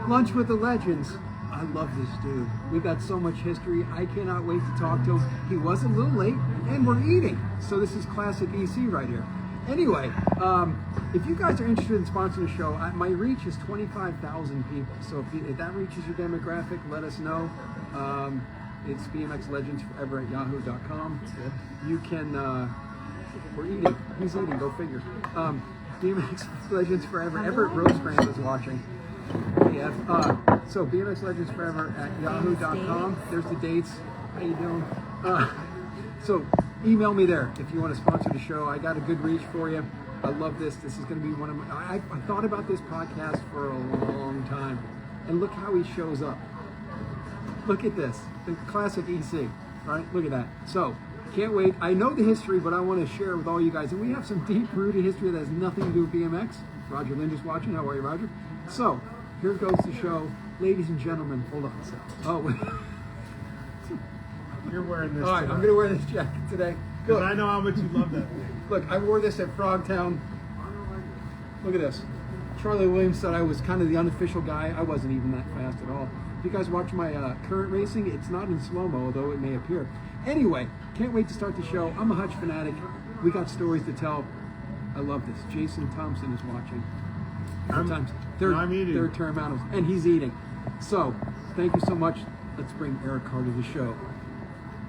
Lunch with the Legends. I love this dude. We got so much history. I cannot wait to talk to him. He was a little late, and we're eating. So this is classic EC right here. Anyway, if you guys are interested in sponsoring the show, my reach is 25,000 people. So if that reaches your demographic, let us know. It's bmxlegendsforever@yahoo.com. You can, we're eating. He's eating, go figure. BMX Legends Forever. Everett Rosecrans is watching. Yeah. So bmxlegendsforever@yahoo.com. There's the dates. How you doing? So email me there if you want to sponsor the show. I got a good reach for you. I love this. This is going to be one of my. I thought about this podcast for a long time, and look how he shows up. Look at this, the classic EC, right? Look at that. So, can't wait. I know the history, but I want to share it with all you guys. And we have some deep-rooted history that has nothing to do with BMX. Roger Lynn is watching. How are you, Roger? So, here goes the show. Ladies and gentlemen, hold on a second. Oh, wait. You're wearing this. All right, I'm going to wear this jacket today. Because I know how much you love that thing. Look, I wore this at Frogtown. Look at this. Charlie Williams said I was kind of the unofficial guy. I wasn't even that fast at all. If you guys watch my current racing, it's not in slow-mo, although it may appear. Anyway, can't wait to start the show. I'm a Hutch fanatic. We got stories to tell. I love this. Jason Thompson is watching. I'm eating. Third term out, and he's eating. So, thank you so much. Let's bring Eric Carr to the show.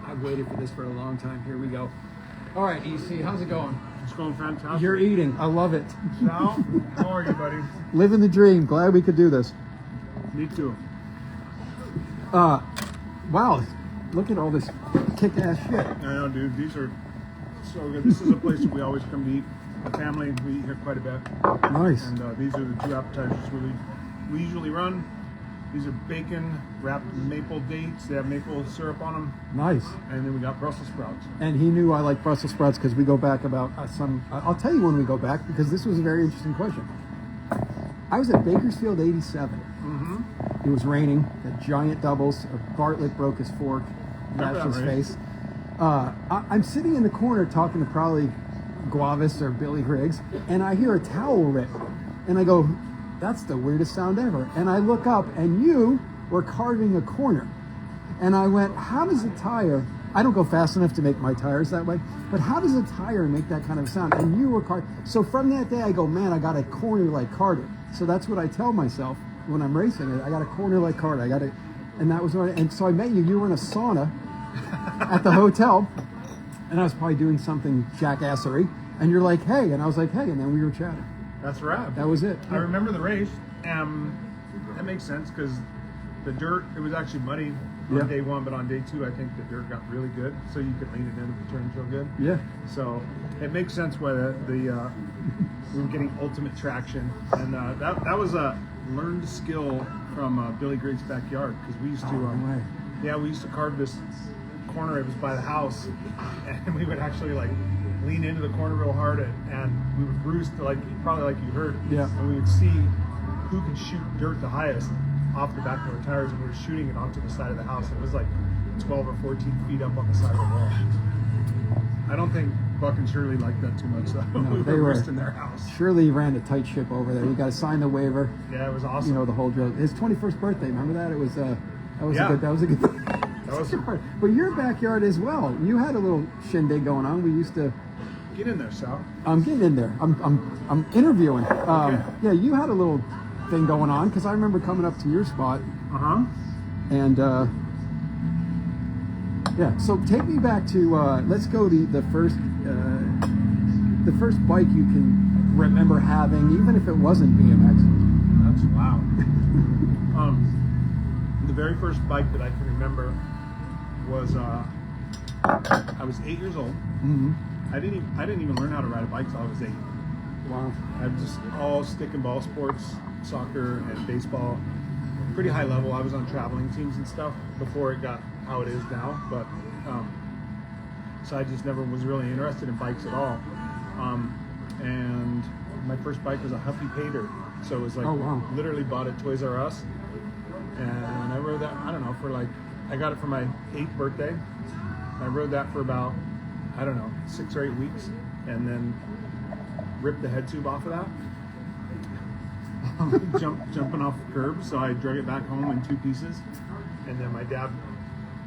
I've waited for this for a long time. Here we go. All right, EC, how's it going? It's going fantastic. You're eating. I love it. Sal, how are you, buddy? Living the dream. Glad we could do this. Me too. Wow. Look at all this kick-ass shit. I know, dude. These are so good. This is a place that we always come to eat. The family, we eat here quite a bit. Nice. And these are the two appetizers we usually run. These are bacon wrapped in maple dates. They have maple syrup on them. Nice. And then we got Brussels sprouts. And he knew I like Brussels sprouts because we go back about I'll tell you when we go back because this was a very interesting question. I was at Bakersfield 87. Mm-hmm. It was raining. The giant doubles. Bartlett broke his fork. That's his face. I'm sitting in the corner talking to probably Guavis or Billy Griggs, and I hear a towel rip. And I go, that's the weirdest sound ever. And I look up, and you were carving a corner. And I went, how does a tire, I don't go fast enough to make my tires that way, but how does a tire make that kind of sound? And you were carving. So from that day, I go, man, I got a corner like Carter. So that's what I tell myself when I'm racing it. I got a corner like Carter. I got it. And that was what and so I met you. You were in a sauna at the hotel. And I was probably doing something jackassery. And you're like, hey. And I was like, hey. And then we were chatting. That's right. That was it. I remember the race. That makes sense because the dirt, it was actually muddy on day one, but on day two, I think the dirt got really good. So you could lean it in if it turned real good. Yeah. So it makes sense why we were getting ultimate traction. And that was a learned skill from Billy Griggs' backyard because we used to, we used to carve this corner. It was by the house, and we would actually like lean into the corner real hard, and we would bruise to probably like you heard. Yeah. And we would see who can shoot dirt the highest off the back of our tires, and we were shooting it onto the side of the house. It was like 12 or 14 feet up on the side of the wall. I don't think Buck and Shirley liked that too much, though. No, we they were were roasting their house. Shirley ran a tight ship over there. You got to sign the waiver. Yeah, it was awesome. You know the whole drill. His 21st birthday. Remember that? It was that was Yeah. a good. That was a good. That was But your backyard as well. You had a little shindig going on. We used to. Get in there, Sal. I'm getting in there. I'm interviewing. Okay. Yeah, you had a little thing going on because I remember coming up to your spot. And yeah. So take me back to let's go the first bike you can remember having, even if it wasn't BMX. That's loud. The very first bike that I can remember was I was 8 years old. Mm-hmm. I didn't even learn how to ride a bike till I was 8. Wow. I'm just all stick and ball sports, soccer and baseball. Pretty high level. I was on traveling teams and stuff before it got how it is now. But so I just never was really interested in bikes at all. And my first bike was a Huffy Pater. So it was like literally bought at Toys R Us. And I rode that, I don't know, I got it for my 8th birthday. I rode that for about, 6 or 8 weeks. And then ripped the head tube off of that. jumping off the curb. So I drug it back home in 2 pieces, and then my dad,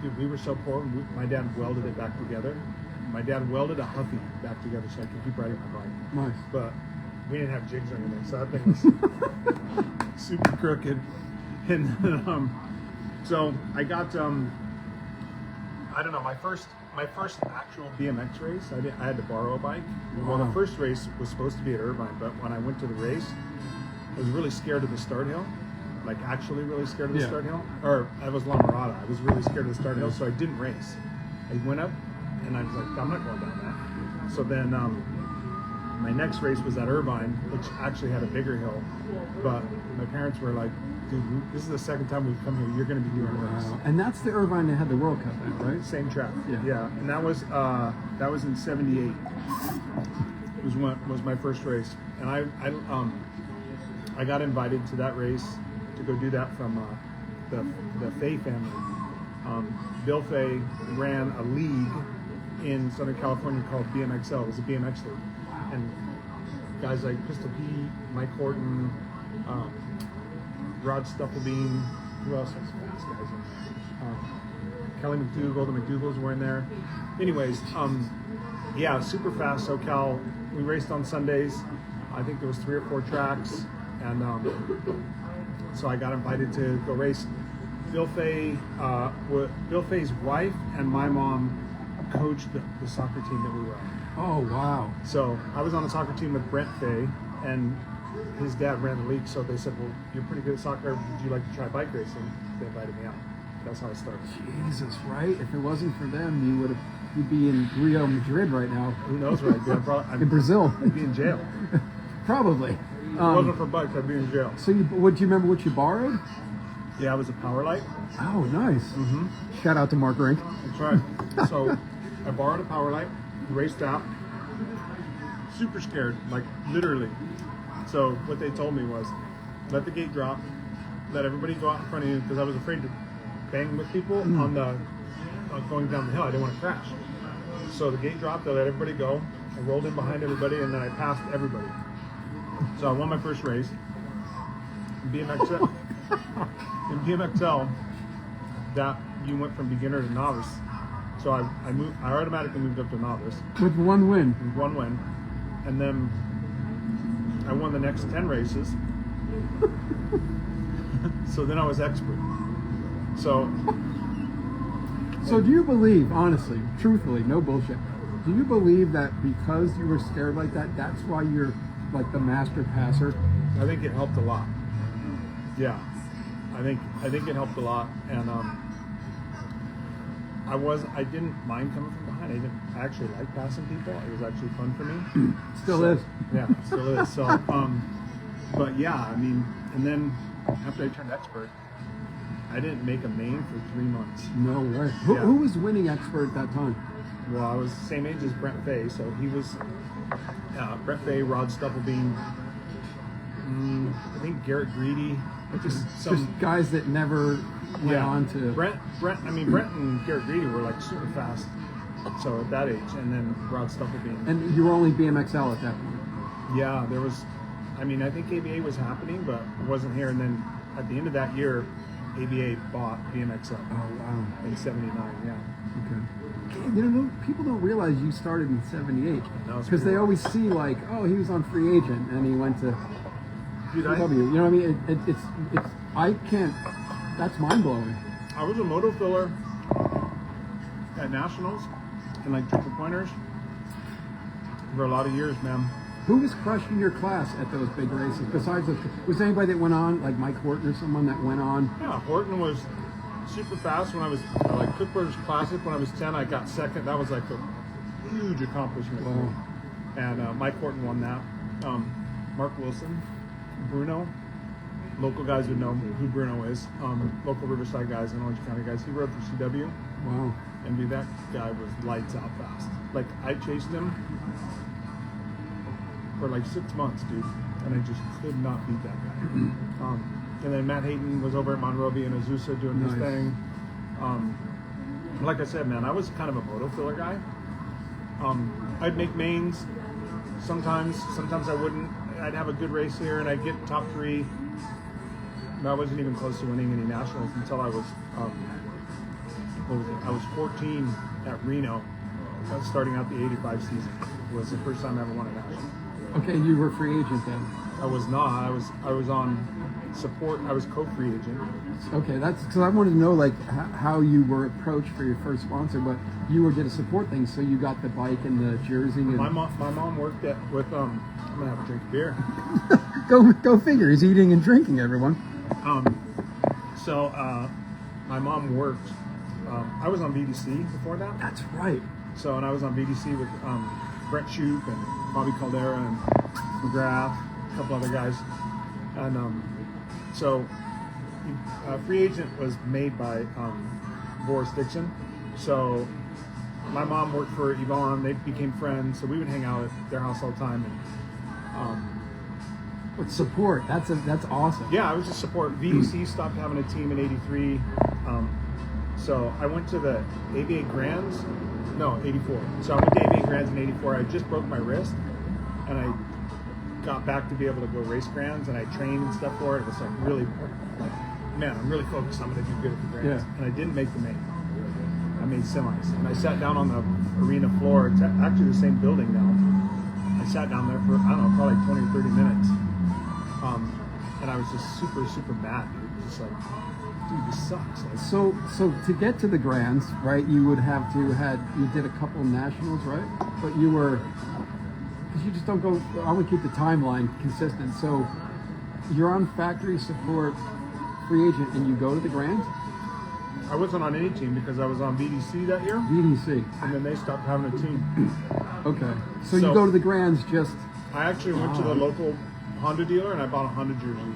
dude, we were so poor. My dad welded it back together. My dad welded a Huffy back together so I could keep riding my bike. Nice. But we didn't have jigs or anything, so that thing was super crooked. And so I got I don't know, my first actual BMX race, I had to borrow a bike. Well, the first race was supposed to be at Irvine, but when I went to the race, I was really scared of the start hill. Like actually really scared of the start hill. Or I was La Mirada. I was really scared of the start hill, so I didn't race. I went up and I was like, I'm not going down that. So then my next race was at Irvine, which actually had a bigger hill. But my parents were like, dude, this is the second time we've come here. You're going to be doing this. And that's the Irvine that had the World Cup at, right? Same track. Yeah. And that was in '78. Was my first race, and I got invited to that race to go do that from the Fay family. Bill Fay ran a league in Southern California called BMXL. It was a BMX league, and guys like Pistol Pete, Mike Horton, Rod Stufflebeam, who else has fast guys in there? Kelly McDougal, the McDougals were in there. Anyways, yeah, super fast SoCal. We raced on Sundays. I think there was 3 or 4 tracks, and so I got invited to go race. Bill Fay's wife and my mom coached the soccer team that we were on. Oh, wow. So I was on a soccer team with Brent Fay, and his dad ran the league, so they said, well, you're pretty good at soccer. Would you like to try bike racing? They invited me out. That's how I started. Jesus, right? If it wasn't for them, you'd be in Rio Madrid right now. Who knows where I'd be? In Brazil. I'd be in jail. Probably. If it wasn't for bikes, I'd be in jail. So do you remember what you borrowed? Yeah, it was a Powerlight. Oh, nice. Mm-hmm. Shout out to Mark Rink. That's right. So I borrowed a Powerlight, raced out, super scared, like literally. So what they told me was, let the gate drop, let everybody go out in front of you, because I was afraid to bang with people on the going down the hill. I didn't want to crash. So the gate dropped, they let everybody go. I rolled in behind everybody, and then I passed everybody. So I won my first race. In BMXL, that you went from beginner to novice. So I automatically moved up to novice. With 1 win. With 1 win. And then I won the next 10 races. So then I was expert. So do you believe, honestly, truthfully, no bullshit, do you believe that because you were scared like that, that's why you're like the master passer? I think it helped a lot. Yeah. I think it helped a lot. And I didn't mind coming from behind. I actually like passing people. It was actually fun for me. Still is. Yeah, it still is. So but yeah, I mean, and then after I turned expert, I didn't make a main for 3 months. No way. Who was winning expert at that time? Well, I was the same age as Brent Fay, so he was Brent Fay, Rod Stufflebeam, I think Garrett Greedy, just guys that never went on to Brent and Garrett Greedy were like super fast. So at that age, and then Rod Stufflebeam. And you were only BMXL at that point. Yeah, there was. I mean, I think ABA was happening, but it wasn't here. And then at the end of that year, ABA bought BMXL. Oh wow! In '79, yeah. Okay. You know, people don't realize you started in '78 because they always see like, oh, he was on free agent and he went to CW. You know what I mean? It's I can't. That's mind blowing. I was a moto filler at nationals and like triple pointers for a lot of years, man. Who was crushing your class at those big races? Besides, was there anybody that went on, like Mike Horton or someone that went on? Yeah, Horton was super fast when I was like Cook Brothers Classic. When I was 10, I got second. That was like a huge accomplishment for me. And Mike Horton won that. Mark Wilson, Bruno. Local guys would know who Bruno is. Local Riverside guys and Orange County guys. He rode for CW. Wow. And dude, that guy was lights out fast. Like I chased him for like 6 months, dude, and I just could not beat that guy. And then Matt Hayden was over at Monrovia and Azusa doing his thing. Like I said, man, I was kind of a moto filler guy. I'd make mains sometimes I wouldn't. I'd have a good race here and I'd get top 3, I wasn't even close to winning any nationals until I was, what was it? I was 14 at Reno. I was starting out the 85 season. It was the first time I ever won a national. Okay, you were free agent then. I was not. I was on support. I was co-free agent. Okay, that's because I wanted to know like how you were approached for your first sponsor, but you were going to support things, so you got the bike and the jersey. And My mom worked with I'm gonna have a drink of beer. go figure. He's eating and drinking, everyone. So my mom worked. I was on BDC before that. That's right. So and I was on BDC with Brett Shoup and Bobby Caldera and McGrath, a couple other guys, and so free agent was made by Boris Dixon. So my mom worked for Yvonne. They became friends, so we would hang out at their house all the time. And But support. That's awesome. yeah, I was just support. VDC stopped having a team in '83, so I went to the ABA Grands. No, '84. So I went to ABA Grands in '84. I just broke my wrist, and I got back to be able to go race Grands, and I trained and stuff for it. It was like really, like, man, I'm really focused. I'm going to do good at the Grands, Yeah. and I didn't make the main. I made semis, and I sat down on the arena floor. It's actually the same building now. I sat down there for I don't know, probably 20 or 30 minutes, and I was just super, super mad, dude. Just like, dude, this sucks. Like, So to get to the Grands, right? You would have to you did a couple nationals, right? But you were because you just don't go. I would keep the timeline consistent. So you're on factory support, free agent, and you go to the Grands. I wasn't on any team because I was on BDC that year, BDC. and then they stopped having a team. Okay. So So- you go to the Grands just. I actually went to the local Honda dealer and I bought a Honda jersey.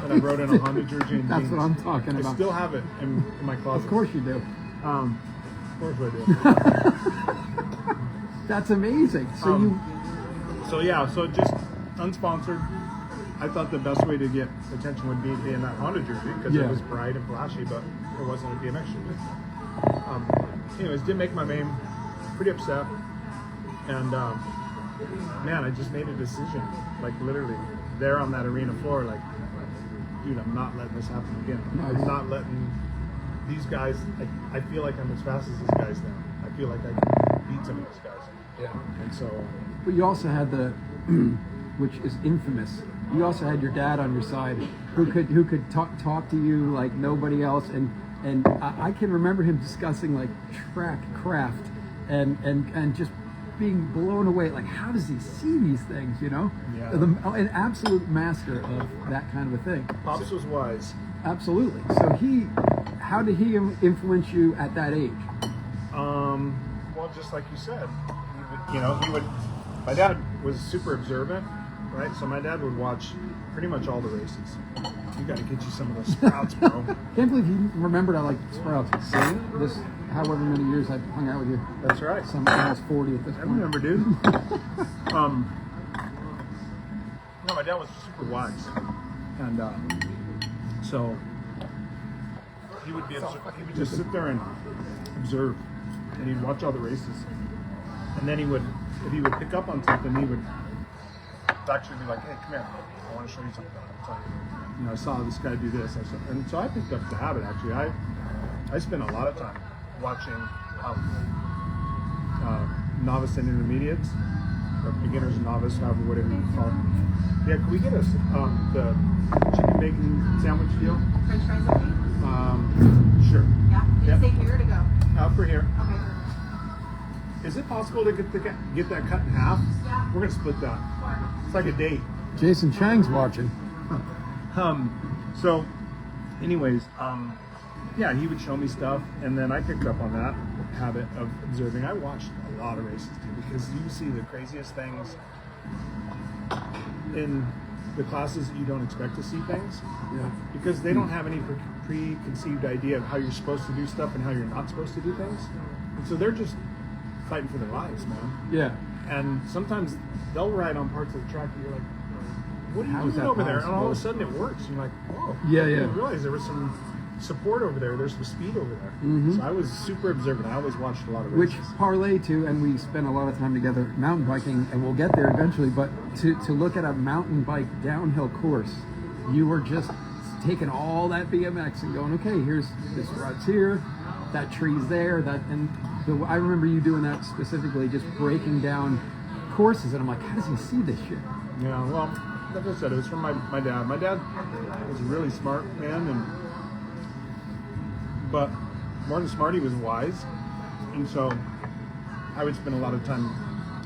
And I wrote in a Honda jersey and That's jeans. what I'm talking I about. still have it in my closet. Of course you do. Of course I do. That's amazing. So you. So yeah, so just unsponsored. I thought the best way to get attention would be to be in that Honda jersey because Yeah. it was bright and flashy, but it wasn't a BMX jersey. Anyways, didn't make my main. Pretty upset. And man, I just made a decision, like literally there on that arena floor, like, dude, I'm not letting this happen again. Nice. I'm not letting these guys. I feel like I'm as fast as these guys now. I feel like I can beat some of these guys. Yeah. And so. But you also had the, which is infamous. You also had your dad on your side, who could talk to you like nobody else, and I can remember him discussing like track craft, and just being blown away. Like, how does he see these things? You know, Yeah. An absolute master of that kind of a thing. Pops was wise. Absolutely. So how did he influence you at that age? Well, just like you said, he would. My dad was super observant, right? So my dad would watch pretty much all the races. You got to get you some of those sprouts, bro. Can't believe you remembered I like Sprouts. See, this however many years I've hung out with you. That's right. I'm almost 40 at this I point. remember, dude. No, my dad was super wise, and so he would just sit there and observe, and he'd watch all the races, and then if he would pick up on something, he would actually be like, "Hey, come here, I want to show you something." I'll tell you. I saw this guy do this, and so I picked up the habit. Actually, I spent a lot of time watching novice and intermediates, or beginners and novice, however, whatever you call it. Yeah, can we get us the chicken bacon sandwich deal? French fries, okay? Sure. Yeah. Did Yep. you say here to go? For here. Okay. Is it possible to get that cut in half? Yeah. We're gonna split that. It's like a date. Jason Chang's watching. So, anyways, yeah, he would show me stuff, and then I picked up on that habit of observing. I watched a lot of races, dude, because you see the craziest things in the classes that you don't expect to see things, Yeah. because they don't have any preconceived idea of how you're supposed to do stuff and how you're not supposed to do things, and so they're just fighting for their lives, man. Yeah. And sometimes they'll ride on parts of the track and you're like, what are How you is doing that over there? And all of a possible? sudden it works. You're like, whoa. Yeah, I yeah. didn't realize there was some support over there. There's some speed over there. Mhm. So I was super observant. I always watched a lot of Which races. parlay to, and we spent a lot of time together mountain biking, and we'll get there eventually, but to look at a mountain bike downhill course you were just taking all that BMX and going, okay, here's this rut's here, that tree's there, I remember you doing that specifically, just breaking down courses, and I'm like, how does he see this shit? Yeah, well, like I said, it was from my dad. My dad was a really smart man, but more than smart, he was wise. And so I would spend a lot of time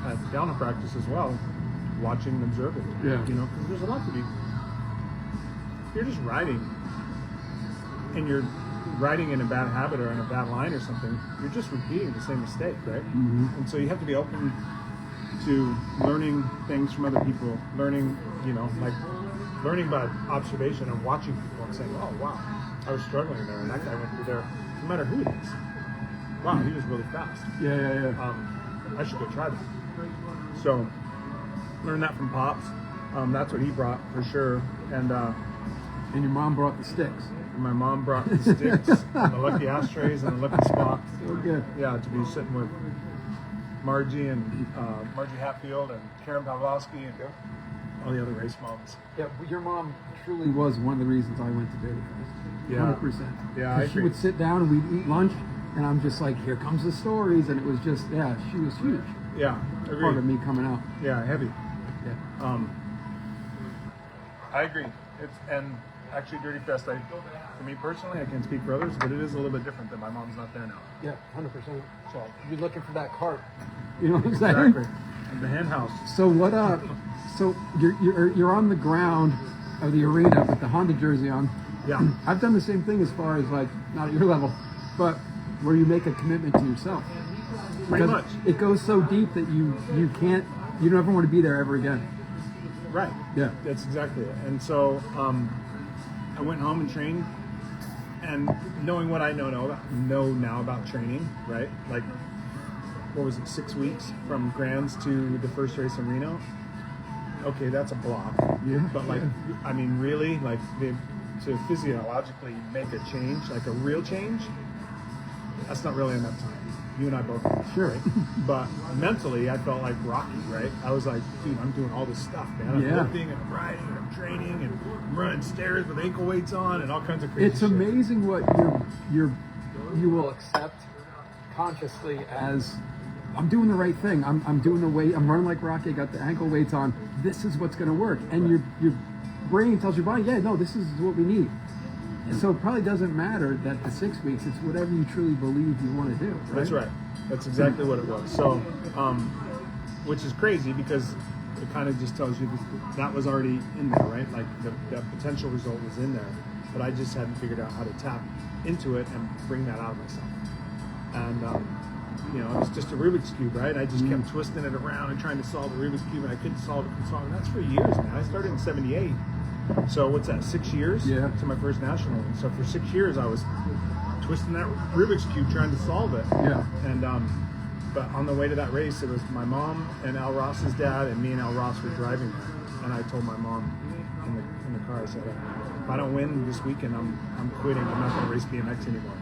at downhill practice as well, watching and observing. Yeah. You know, because there's a lot to be. If you're just riding, and you're riding in a bad habit or in a bad line or something, you're just repeating the same mistake, right? Mm-hmm. And so you have to be open to learning things from other people, learning by observation and watching people and saying, oh, wow, I was struggling there, and that guy went through there, no matter who it is. Wow, he was really fast. Yeah. I should go try that. So, learned that from Pops. That's what he brought for sure. And And your mom brought the sticks. my mom brought the sticks, and the lucky ashtrays, and the lucky spots. So good. Yeah, to be sitting with Margie and Margie Hatfield and Karen Pavlovsky and all the other race moms. Yeah, your mom truly was one of the reasons I went to Dirty Fest. Yeah. 100%. Yeah, I She agree. would sit down and we'd eat lunch, and I'm just like, here comes the stories, and it was just, yeah, she was huge. Yeah, Part of agreed. me coming out. Yeah, heavy. Yeah. I agree. And actually, Dirty Fest, for me personally, I can't speak for others, but it is a little bit different that my mom's not there now. Yeah, 100%. So You're looking for that cart. You know what I'm saying? exactly. And the hen house. So what up? So you're on the ground of the arena with the Honda jersey on. Yeah. I've done the same thing as far as like not at your level, but where you make a commitment to yourself. Pretty Because much. it goes so deep that you don't ever want to be there ever again. Right. Yeah. That's exactly it. And so I went home and trained, and knowing what I know now about training, right? Like, what was it, 6 weeks from Grands to the first race in Reno? Okay, that's a block. Yeah. But like, I mean, really, like, to physiologically make a change, like a real change, that's not really enough time. You and I both know. Sure. But mentally, I felt like Rocky, right? I was like, dude, I'm doing all this stuff, man. I'm Yeah. lifting and I'm riding and I'm training and I'm running stairs with ankle weights on and all kinds of crazy It's shit. amazing what you will accept consciously as I'm doing the right thing. I'm doing the weight. I'm running like Rocky. I got the ankle weights on. This is what's going to work. And your brain tells your body, yeah, no, this is what we need. And so it probably doesn't matter that the 6 weeks. It's whatever you truly believe you want to do. Right? That's right. That's exactly what it was. So, which is crazy because it kind of just tells you that was already in there, right? Like that potential result was in there, but I just hadn't figured out how to tap into it and bring that out of myself. And it was just a Rubik's Cube, right? I just kept twisting it around and trying to solve the Rubik's Cube, and I couldn't solve it. And that's for years, man. I started in '78. So what's that, 6 years? Yeah. To my first national. And so for 6 years, I was twisting that Rubik's Cube trying to solve it. Yeah. And but on the way to that race, it was my mom and Al Ross's dad, and me and Al Ross were driving there. And I told my mom in the car, I said, if I don't win this weekend, I'm quitting. I'm not going to race BMX anymore.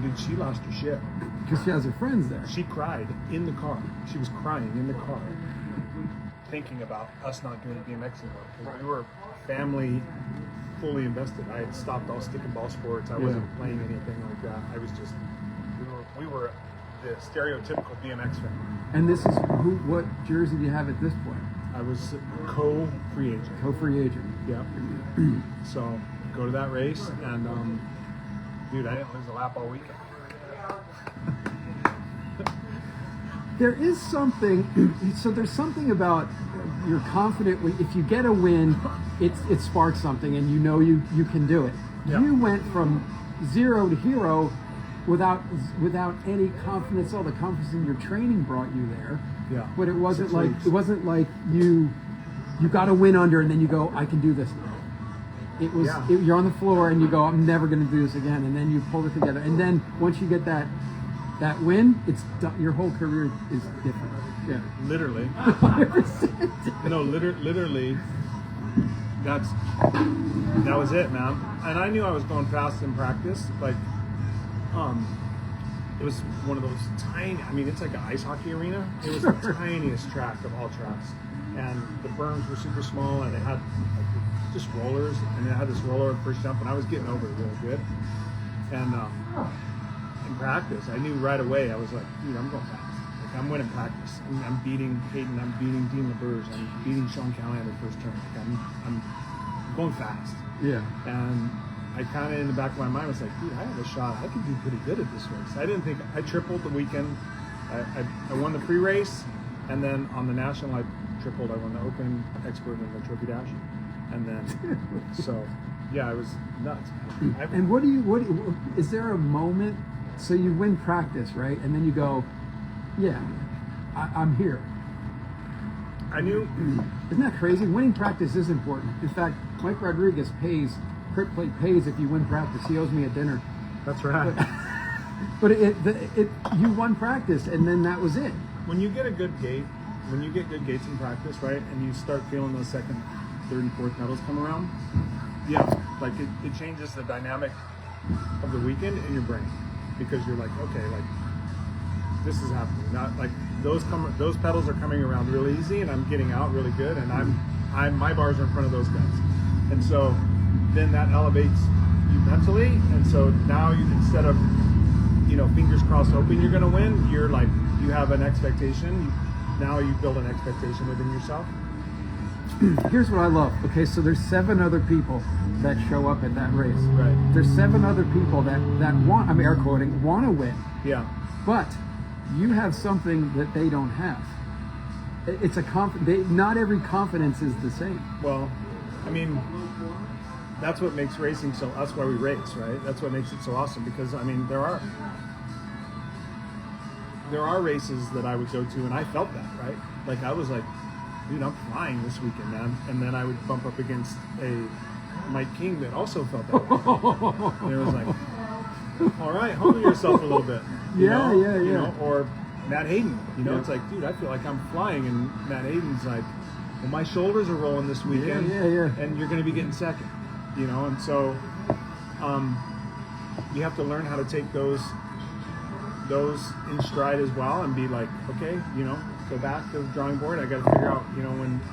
Dude, she lost her shit. Because she has her friends there. She cried in the car. She was crying in the car, thinking about us not doing BMX anymore. Because we were family fully invested. I had stopped all stick and ball sports. I wasn't playing anything like that. I was just, we were the stereotypical BMX family. And this is what jersey do you have at this point? I was co-free agent. Co-free agent. Yeah. So go to that race, and dude, I didn't lose a lap all weekend. There is something, so there's something about you're confident if you get a win, it sparks something and you know you can do it. Yeah. You went from 0 to hero without any confidence. All the confidence in your training brought you there. Yeah. But it wasn't 6 like weeks. you got a win under and then you go, I can do this now. It was you're on the floor and you go, I'm never going to do this again, and then you pull it together. And then once you get that win, it's done. Your whole career is different. Yeah. Literally. No, literally. That was it, man. And I knew I was going fast in practice. Like, it was one of those tiny. I mean, it's like an ice hockey arena. It was the tiniest track of all tracks, and the berms were super small, and it had like just rollers, and I had this roller first jump, and I was getting over it really good. And in practice, I knew right away. I was like, dude, I'm going fast. Like I'm winning practice. I'm beating Hayden. I'm beating Dean LeBurge. I'm beating Sean Callahan first turn. Like I'm going fast. Yeah. And I kind of in the back of my mind was like, dude, I have a shot. I could do pretty good at this race. I didn't think I tripled the weekend. I won the pre-race, and then on the national I tripled. I won the Open, Expert, and the Trophy Dash. And then, so yeah, I was nuts. And what do you, is there a moment, so you win practice, right? And then you go, yeah, I'm here. I knew. Isn't that crazy? Winning practice is important. In fact, Mike Rodriguez pays, Crit Plate pays if you win practice. He owes me a dinner. That's right. But you won practice, and then that was it. When you get a good gate, when you get good gates in practice, right, and you start feeling those second, third, and fourth pedals come around, yeah, like it changes the dynamic of the weekend in your brain, because you're like, okay, like this is happening. Not like those pedals are coming around really easy, and I'm getting out really good, and my bars are in front of those guys, and so then that elevates you mentally, and so now instead of fingers crossed hoping you're going to win, you're like, you have an expectation. Now you build an expectation within yourself. Here's what I love. Okay, so there's 7 other people that show up at that race. Right. There's 7 other people that want, I'm air quoting, want to win. Yeah. But you have something that they don't have. It's not every confidence is the same. Well, I mean, that's what makes racing so, that's why we race, right? That's what makes it so awesome, because I mean, there are races that I would go to and I felt that, right? Like I was like, dude, I'm flying this weekend, man. And then I would bump up against a Mike King that also felt that way. And it was like, all right, humble yourself a little bit. You know? Or Matt Hayden, it's like, dude, I feel like I'm flying, and Matt Hayden's like, well, my shoulders are rolling this weekend, and you're going to be getting second, and so you have to learn how to take those in stride as well, and be like, okay, go back to the drawing board. I got to figure out,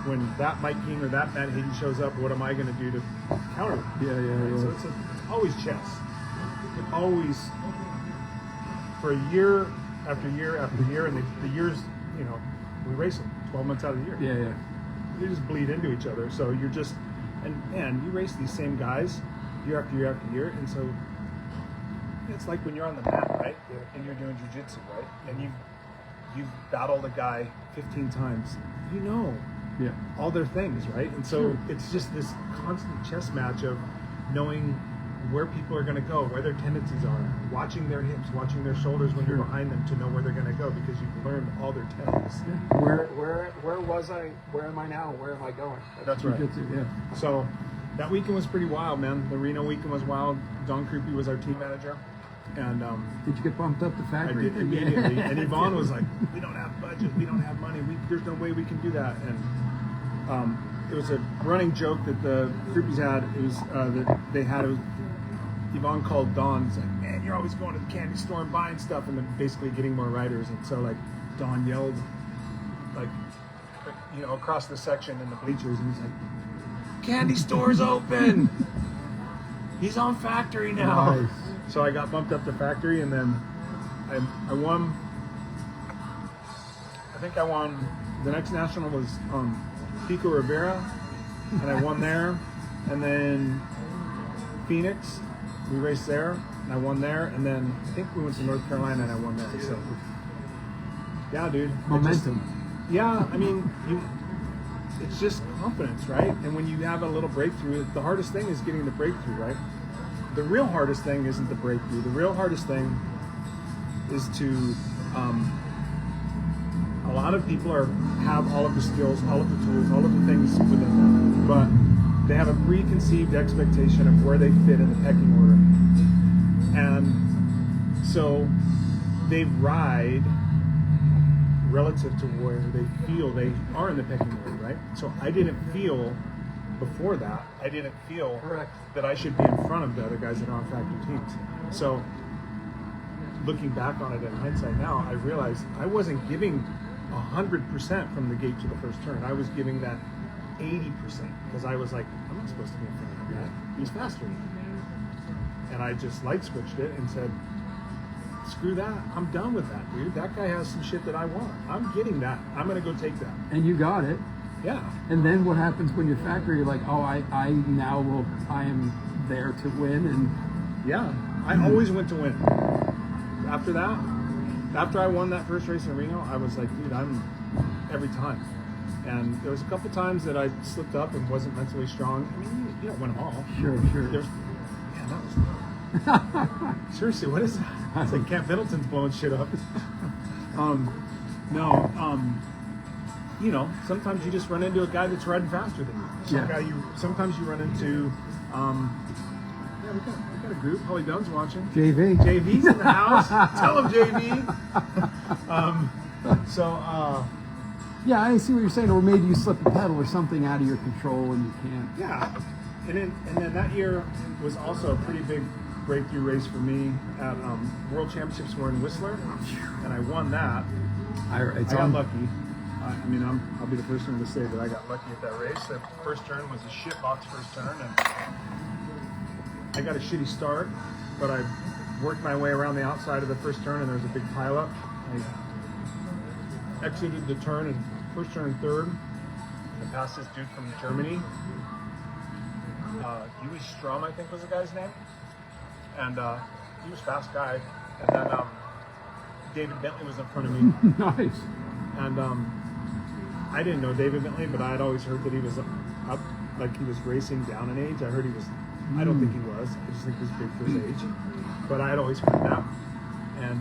when that Mike King or that Matt Hayden shows up, what am I going to do to counter it? So it's always chess. It always, for year after year after year, and the years, we race them 12 months out of the year. Yeah. They just bleed into each other. So you're just, and you race these same guys year after year after year, and so it's like when you're on the mat, right, and you're doing jiu-jitsu, right, and you've battled a guy 15 times, all their things, right, and so it's just this constant chess match of knowing where people are going to go, where their tendencies are, watching their hips, watching their shoulders when you're behind them to know where they're going to go, because you've learned all their tendencies. Where was I? Where am I now? Where am I going? That's right. Yeah. So that weekend was pretty wild, man. The Reno weekend was wild. Don Krupe was our team manager. And did you get bumped up the I factory? did immediately. And Yvonne was like, we don't have budget, we don't have money, there's no way we can do that. And it was a running joke that the Krupies had. It was that they had. It was, Yvonne called Don. It's like, man, you're always going to the candy store and buying stuff, and then basically getting more riders. And so like Don yelled, like across the section in the bleachers, and he's like, candy store's open. He's on factory now. Nice. So I got bumped up to factory, and then I won. I think I won. The next national was Pico Rivera, and I won there. And then Phoenix, we raced there, and I won there. And then I think we went to North Carolina, and I won there. So yeah, dude. Momentum. I mean, it's just confidence, right? And when you have a little breakthrough, the hardest thing is getting the breakthrough, right? The real hardest thing isn't the breakthrough. The real hardest thing is to, a lot of people have all of the skills, all of the tools, all of the things within them, but they have a preconceived expectation of where they fit in the pecking order. And so they ride relative to where they feel they are in the pecking order, right? So I didn't feel before that, Correct. that I should be in front of the other guys that are on factory teams. So looking back on it in hindsight now, I realized I wasn't giving 100% from the gate to the first turn. I was giving that 80% because I was like, I'm not was supposed to be in front of that guy. He was faster than me. And I just light switched it and said, screw that. I'm done with that, dude. That guy has some shit that I want. I'm getting that. I'm going to go take that. And you got it. Yeah. And then what happens when you're factory? You're like, oh, I am there to win. And Yeah. I always went to win. After that, after I won that first race in Reno, I was like, dude, I'm every time. And there was a couple times that I slipped up and wasn't mentally strong. I mean, you don't win them all. sure. There's, man, that was seriously, what is that? It's like Camp Middleton's blowing shit up. You know, sometimes you just run into a guy that's riding faster than you. Sometimes you run into, yeah, we got a group. Holly Dunn's watching. JV. JV's in the house. Tell him, JV. Yeah, I see what you're saying. Or maybe you slip a pedal or something out of your control and you can't. Yeah, and then that year was also a pretty big breakthrough race for me at World Championships. Were in Whistler, and I won that. I got lucky. I'll be the first one to say that I got lucky at that race. The first turn was a shitbox first turn, and I got a shitty start, but I worked my way around the outside of the first turn, and there was a big pileup. I exited the turn and first turn and third. I passed this dude from Germany. Yui Strum, I think was the guy's name. And he was a fast guy. And then David Bentley was in front of me. Nice. And I didn't know David Bentley, but I had always heard that he was up, like he was racing down in age. I heard he was, I don't think he was. I just think he was big for his age. But I had always heard that. And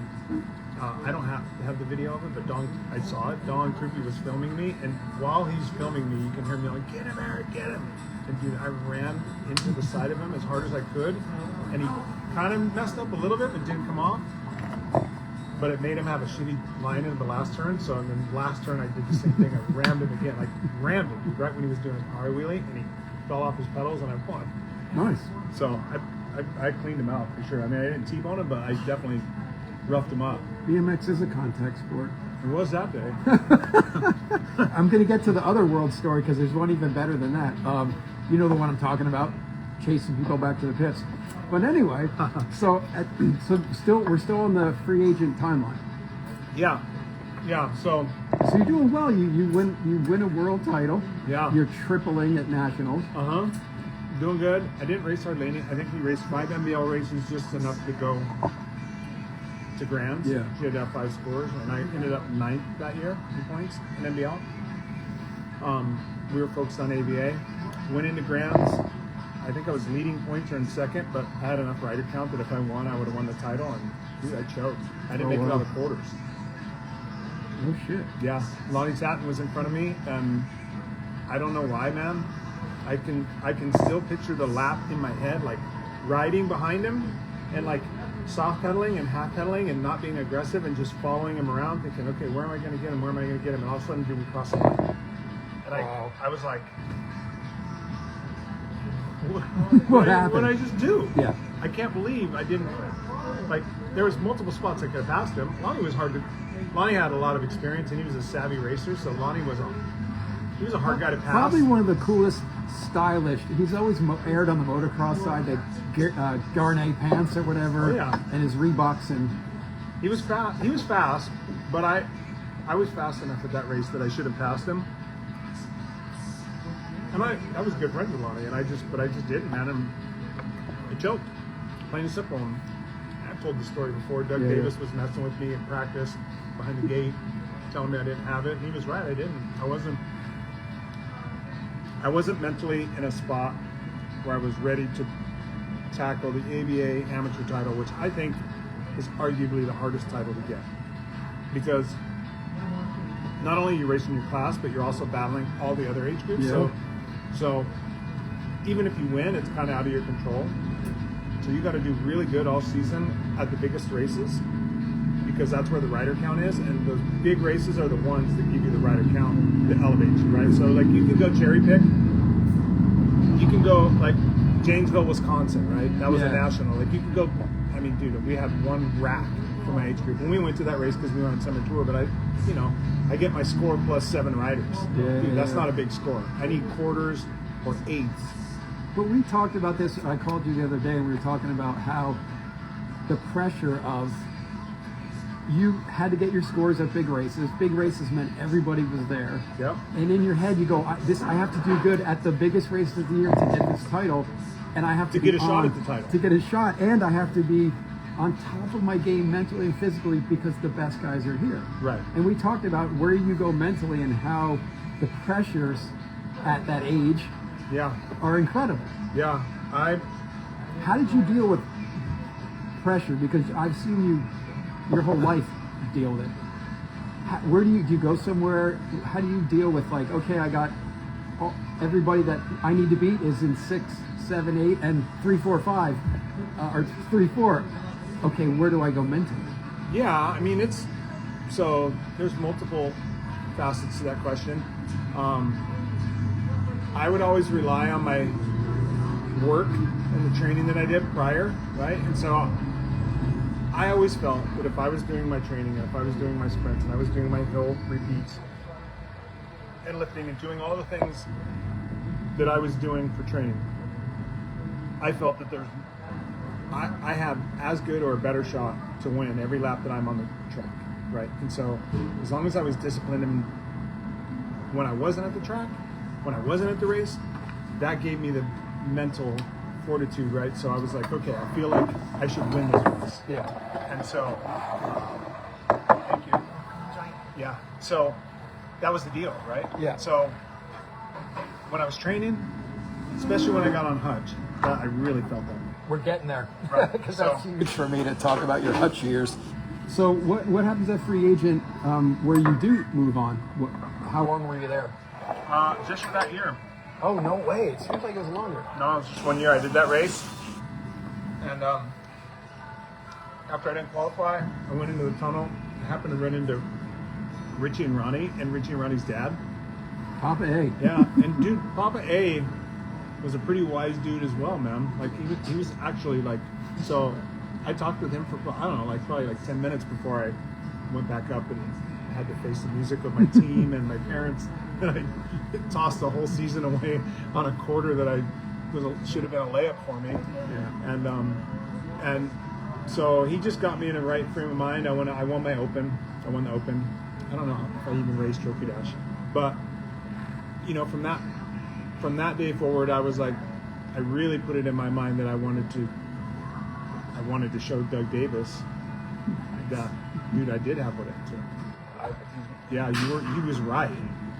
I don't have the video of it, but I saw it. Don Krupe was filming me, and while he's filming me, you can hear me yelling, "Get him, Eric, get him!" And dude, I ran into the side of him as hard as I could, and he kind of messed up a little bit, but didn't come off. But it made him have a shitty line in the last turn. So in the last turn, I did the same thing. I rammed him again, rammed him right when he was doing a power wheelie, and he fell off his pedals, and I won. Nice. So I cleaned him out for sure. I mean, I didn't T-bone him, but I definitely roughed him up. BMX is a contact sport. It was that day. I'm going to get to the other world story because there's one even better than that. You know the one I'm talking about, chasing people back to the pits. But anyway, we're still on the free agent timeline. Yeah. So you're doing well. You win a world title. Yeah. You're tripling at nationals. Doing good. I didn't race hardly any. I think we raced 5 NBL races, just enough to go to Grands. Yeah. She had to have 5 scores, and I ended up 9th that year in points in NBL. We were focused on AVA. Went into Grands. I think I was leading points or in second, but I had enough rider count that if I won, I would have won the title. And dude, I choked. I didn't make it out of the quarters. Oh shit. Yeah, Lonnie Tatton was in front of me, and I don't know why, man. I can still picture the lap in my head, like riding behind him and like soft pedaling and half pedaling and not being aggressive and just following him around, thinking, okay, where am I going to get him? Where am I going to get him? And all of a sudden, dude, we crossed the line. And I was like, what happened? did I just do? Yeah. I can't believe I didn't. Like, there was multiple spots I could have passed him. Lonnie had a lot of experience, and he was a savvy racer, so Lonnie was a hard guy to pass. Probably one of the coolest, stylish. He's always aired on the motocross side, the Garnet pants or whatever, and his Reeboks. And he was fast, but I was fast enough at that race that I should have passed him. And I was good friends with Lonnie, and I just didn't, man. And I choked, plain and simple. And I've told the story before. Doug Davis was messing with me in practice behind the gate, telling me I didn't have it. And he was right, I didn't. I wasn't mentally in a spot where I was ready to tackle the ABA amateur title, which I think is arguably the hardest title to get. Because not only are you racing your class, but you're also battling all the other age groups. Yeah. So even if you win, it's kind of out of your control. So you got to do really good all season at the biggest races, because that's where the rider count is, and those big races are the ones that give you the rider count that elevates you, right? So like you can go cherry pick. You can go like Janesville, Wisconsin, right? That was a national. Like you can go. I mean, dude, we had one rack for my age group, and we went to that race because we were on summer tour. But I get my score plus 7 riders. Dude, that's not a big score. I need quarters or eighths But we talked about this. I called you the other day, and we were talking about how the pressure of you had to get your scores at big races. Big races meant everybody was there. Yep. And in your head, you go, I have to do good at the biggest race of the year to get this title, and I have to get be a shot on- at the title. To get a shot, and I have to be on top of my game mentally and physically because the best guys are here. Right. And we talked about where you go mentally and how the pressures at that age Yeah. are incredible. Yeah. How did you deal with pressure? Because I've seen you your whole life deal with it. Where do you go somewhere? How do you deal with like, okay, I got everybody that I need to beat is in 6, 7, 8, and 3, 4, 5, or 3, 4. Okay, where do I go mentally? Yeah, I mean, so there's multiple facets to that question. I would always rely on my work and the training that I did prior, right? And so I always felt that if I was doing my training, and if I was doing my sprints, and I was doing my hill repeats, and lifting and doing all the things that I was doing for training, I felt that I have as good or a better shot to win every lap that I'm on the track, right? And so as long as I was disciplined and when I wasn't at the track, when I wasn't at the race, that gave me the mental fortitude, right? So I was like, okay, I feel like I should win this race. Yeah. And so, thank you. Yeah. So that was the deal, right? Yeah. So when I was training, especially when I got on Hutch, I really felt that. We're getting there. Right. Because So- that's huge for me to talk about your Hutch years. So what happens at free agent where you do move on? How long were you there? Just for that year. Oh, no way. It seems like it was longer. No, it was just 1 year. I did that race, and after I didn't qualify, I went into the tunnel. I happened to run into Richie and Ronnie's dad. Papa A. Yeah, and dude, Papa A was a pretty wise dude as well, man. Like he was actually like, so I talked with him for I don't know, like probably like 10 minutes before I went back up and had to face the music of my team and my parents. And I tossed the whole season away on a quarter that should have been a layup for me. Yeah. And so he just got me in the right frame of mind. I won my Open. I won the Open. I don't know if I even raced Trophy Dash, but you know, from that day forward, I was like, I really put it in my mind that I wanted to show Doug Davis that, dude, I did have what it took. Yeah, he was right.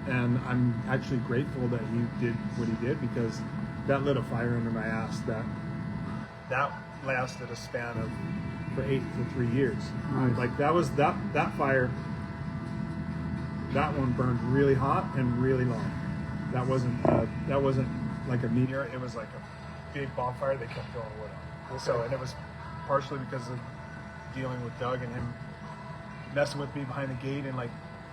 And I'm actually grateful that he did what he did because that lit a fire under my ass that lasted a span of for 3 years. Nice. Like that was that fire. That one burned really hot and really long. That wasn't like a meteor. It was like a big bonfire. They kept going wood on. Okay. So, and it was partially because of dealing with Doug and him messing with me behind the gate and like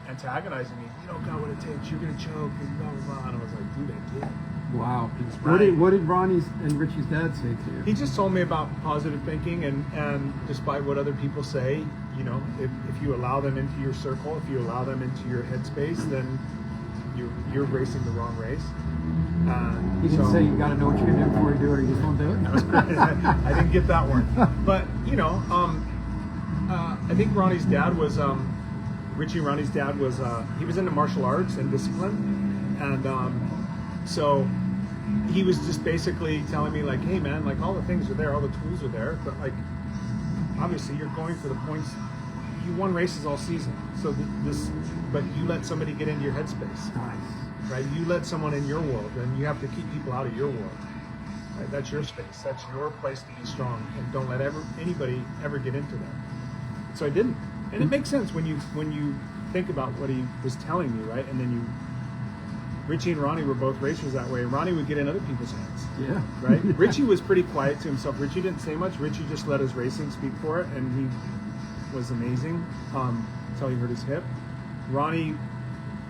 antagonizing me. You don't got what it takes. You're gonna choke and blah blah blah. And I was like, dude, I did. Wow. He was What right. did Ronnie's and Richie's dad say to you? He just told me about positive thinking and despite what other people say, you know, if you allow them into your circle, if you allow them into your headspace, then you're racing the wrong race. He didn't say you got to know what you're going to do before you do it, or you just won't do it. I didn't get that one. But, you know, I think Ronnie's dad was, Richie and Ronnie's dad was, he was into martial arts and discipline. And so he was just basically telling me like, hey man, like all the things are there, all the tools are there, but like, obviously you're going for the points. You won races all season. So but you let somebody get into your headspace. Nice. Right? You let someone in your world, and you have to keep people out of your world. Right? That's your space. That's your place to be strong, and don't let anybody ever get into that. So I didn't, and it makes sense when you think about what he was telling me, right? And then Richie and Ronnie were both racers that way. Ronnie would get in other people's heads. Yeah. Right? Richie was pretty quiet to himself. Richie didn't say much. Richie just let his racing speak for it, and he was amazing until he hurt his hip. Ronnie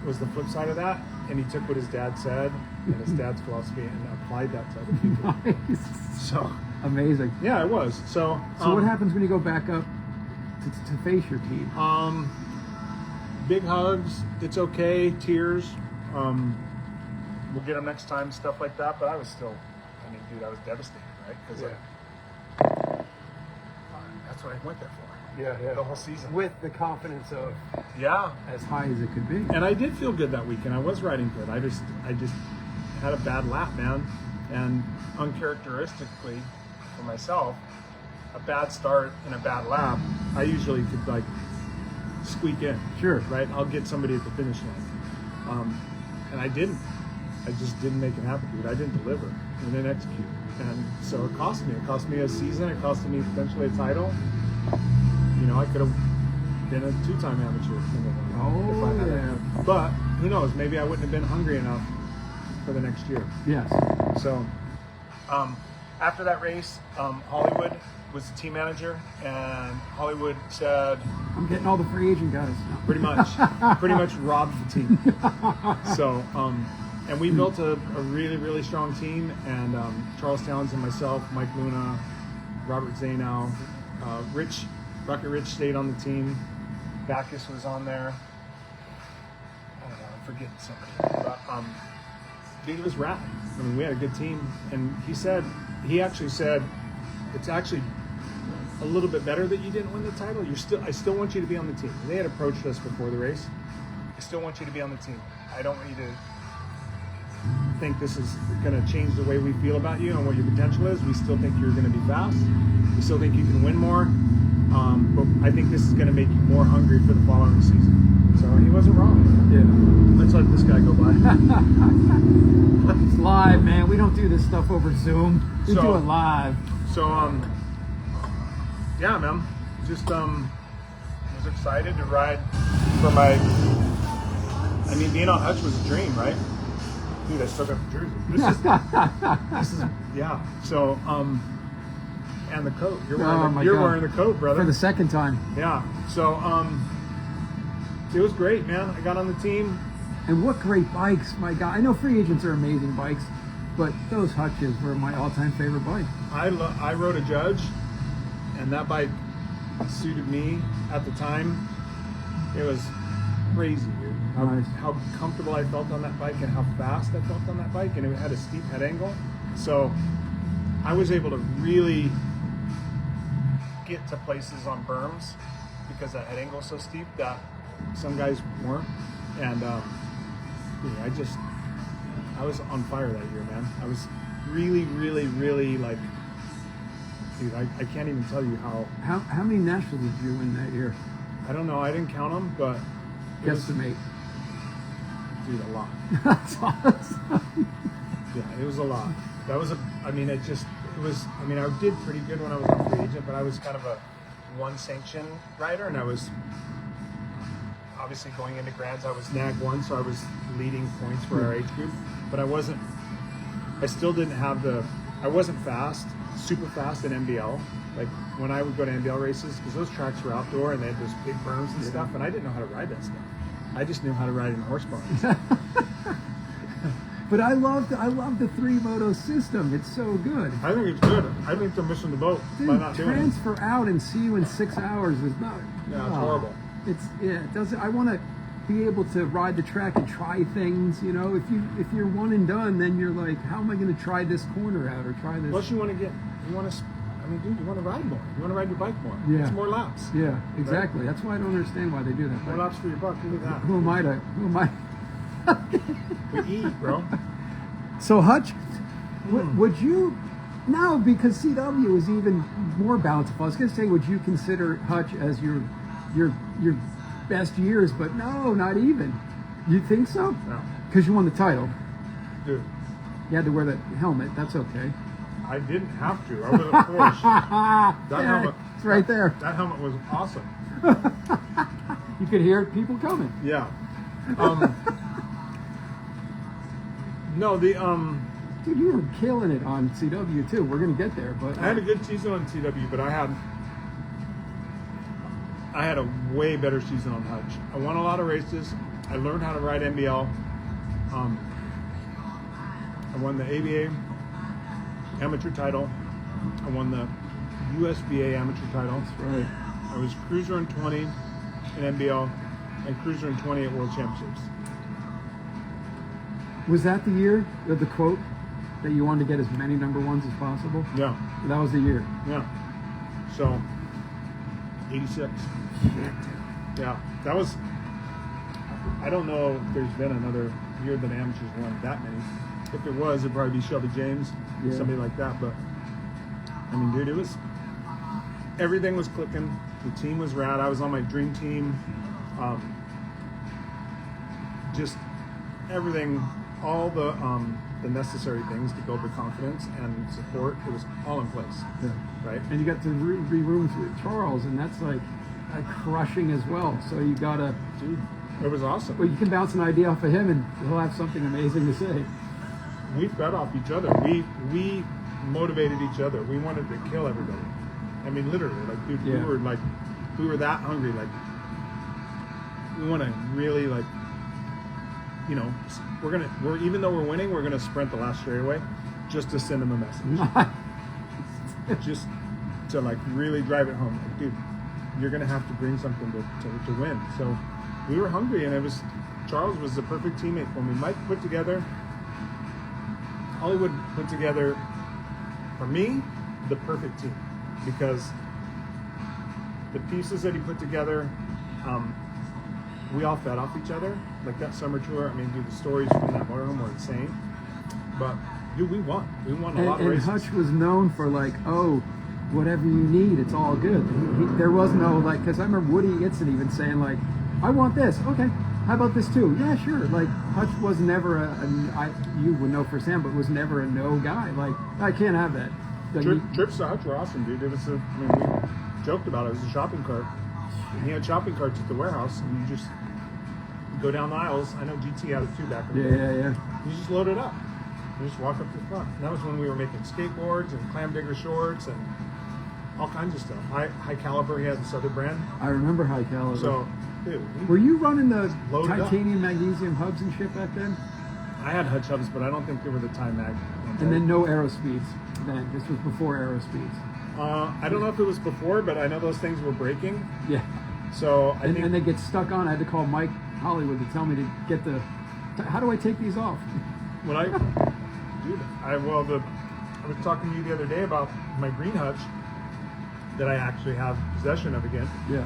was the flip side of that, and he took what his dad said and his dad's philosophy and applied that to other people. Nice. So Amazing. yeah, it was. So what happens when you go back up to face your team? Big hugs. It's okay. Tears. We'll get them next time. Stuff like that. But I was still I mean, dude, I was devastated, right? Because that's what I went there for. Yeah. The whole season. With the confidence of Yeah. as high as it could be. And I did feel good that weekend. I was riding good. I just had a bad lap, man. And uncharacteristically for myself, a bad start and a bad lap, I usually could like squeak in. Sure. Right? I'll get somebody at the finish line. And I didn't. I just didn't make it happen, dude. I didn't deliver. I didn't execute. And so it cost me. It cost me a season. It cost me potentially a title. You know, I could have been a 2-time amateur. Oh, if I had yeah. it. But who knows? Maybe I wouldn't have been hungry enough for the next year. Yes. So after that race, Hollywood was the team manager, and Hollywood said, I'm getting all the free agent guys. pretty much robbed the team. So, and we built a really, really strong team, and Charles Townsend, myself, Mike Luna, Robert Zanow, Rocket Rich stayed on the team. Backus was on there. I don't know, I'm forgetting somebody. But dude, it was rad. I mean, we had a good team, and he actually said, it's actually a little bit better that you didn't win the title. I still want you to be on the team. And they had approached us before the race. I still want you to be on the team. I don't want you to think this is going to change the way we feel about you and what your potential is. We still think you're going to be fast. We still think you can win more. But I think this is going to make you more hungry for the following season. So he wasn't wrong. Yeah. Let's let this guy go by. It's live, man. We don't do this stuff over Zoom. We do it live. So, yeah, man. Just was excited to ride for I mean, being on Hutch was a dream, right? Dude, I still got the jersey. This is yeah. So, and the coat. You're wearing the coat, brother. For the second time. Yeah. So, it was great, man. I got on the team. And what great bikes, my God. I know free agents are amazing bikes, but those Hutches were my all-time favorite bike. I rode a Judge, and that bike suited me at the time. It was crazy, dude. How comfortable I felt on that bike and how fast I felt on that bike, and it had a steep head angle. So I was able to really get to places on berms because that head angle is so steep that some guys weren't. And dude, I was on fire that year, man. I was really, really, really like, dude, I can't even tell you How many nationals did you win that year? I don't know. I didn't count them, but Guesstimate. Dude, a lot. That's awesome. Yeah, it was a lot. That was I did pretty good when I was a free agent, but I was kind of a one sanction rider, and I was obviously going into Grands. I was NAG 1, so I was leading points for our age group, but I wasn't fast, super fast in NBL. Like when I would go to NBL races, because those tracks were outdoor and they had those big berms and stuff, and I didn't know how to ride that stuff. I just knew how to ride in horsepower. But I love the 3-moto system. It's so good. I think it's good. I think they're missing the boat by not doing it. Transfer out and see you in 6 hours is not. Yeah, it's horrible. It doesn't. I want to be able to ride the track and try things. You know, if you're one and done, then you're like, how am I going to try this corner out or try this? Plus, you want to ride more. You want to ride your bike more. Yeah. It's more laps. Yeah, exactly. Right? That's why I don't understand why they do that. More laps for your buck. Look at that. Who am I? We eat, bro. So Hutch, would you now, because CW is even more bountiful, I was going to say, would you consider Hutch as your best years? But no, not even. You think so? No. Because you won the title. Dude. You had to wear the helmet. That's okay. I didn't have to. I was a Porsche. That helmet. It's right there. That helmet was awesome. You could hear people coming. Yeah. No, the Dude, you were killing it on CW too. We're gonna get there, but I had a good season on CW, but I had a way better season on Hutch. I won a lot of races. I learned how to ride NBL. I won the ABA amateur title. I won the USBA amateur title. That's right. I was cruiser in 20 in NBL and cruiser in 20 at World Championships. Was that the year of the quote? that you wanted to get as many number ones as possible? Yeah, That was the year. yeah. So, 86. Yeah, that was. I don't know if there's been another year that amateurs won that many. If there was, it'd probably be Shelby James, Yeah. somebody like that. But I mean, dude, it was everything was clicking. The team was rad. I was on my dream team. Just everything, all the necessary things to build the confidence and support. It was all in place, Yeah. right? And you got to be rooms with Charles, and that's like crushing as well. So you gotta, Dude, it was awesome. well, you can bounce an idea off of him, and he'll have something amazing to say. We fed off each other. We motivated each other. We wanted to kill everybody. I mean, literally, like, dude, Yeah. we were that hungry. Like, we want to really, like, you know, we're even though we're winning, we're gonna sprint the last straightaway, just to send them a message, just to like really drive it home. Like, dude, you're gonna have to bring something to win. So we were hungry, and Charles was the perfect teammate for me. Mike put together. Hollywood put together, for me, the perfect team, because the pieces that he put together, we all fed off each other. Like that summer tour, I mean, dude, the stories from that motorhome were insane. But, dude, we won. We won a lot of And races. Hutch was known for like, oh, whatever you need, it's all good. There was no like, because I remember Woody Itson even saying like, I want this. Okay, how about this too? Yeah, sure. Like Hutch was never you would know firsthand, but was never a no guy. Like I can't have that. Like, Trips to Hutch were awesome, dude. It was we joked about it. It was a shopping cart. And he had shopping carts at the warehouse, and you just go down the aisles. I know GT had it too back in the day. yeah. You just load it up. You just walk up to the front. And that was when we were making skateboards and clam digger shorts and all kinds of stuff. High Caliber, he had this other brand. I remember High Caliber. So, dude, Were you running the Loaded up. titanium magnesium hubs and shit back then? I had Hutch hubs, but I don't think they were the Time Mag. And then no Aerospeeds. Then this was before Aerospeeds. I don't know if it was before, but I know those things were breaking. Yeah. So I think And they get stuck on. I had to call Mike Hollywood to tell me to get how do I take these off? when I was talking to you the other day about my green Hutch that I actually have possession of again. Yeah.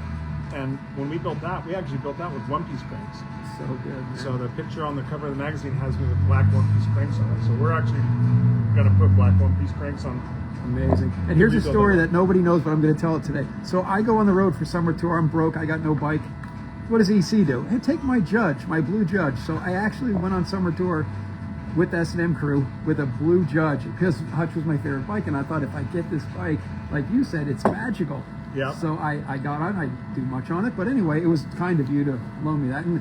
And when we built that, we actually built that with one-piece cranks. So good. Man. So the picture on the cover of the magazine has me with black one-piece cranks on it. So we're actually gonna put black one-piece cranks on. Amazing. And here's a Rebuild story it. that nobody knows, but I'm going to tell it today. So I go on the road for summer tour. I'm broke. I got no bike. What does EC do? Hey, take my Judge, my blue Judge. So I actually went on summer tour with S&M crew with a blue Judge because Hutch was my favorite bike, and I thought if I get this bike, like you said, it's magical. Yeah. So I got on. I didn't do much on it, but anyway, it was kind of you to loan me that. And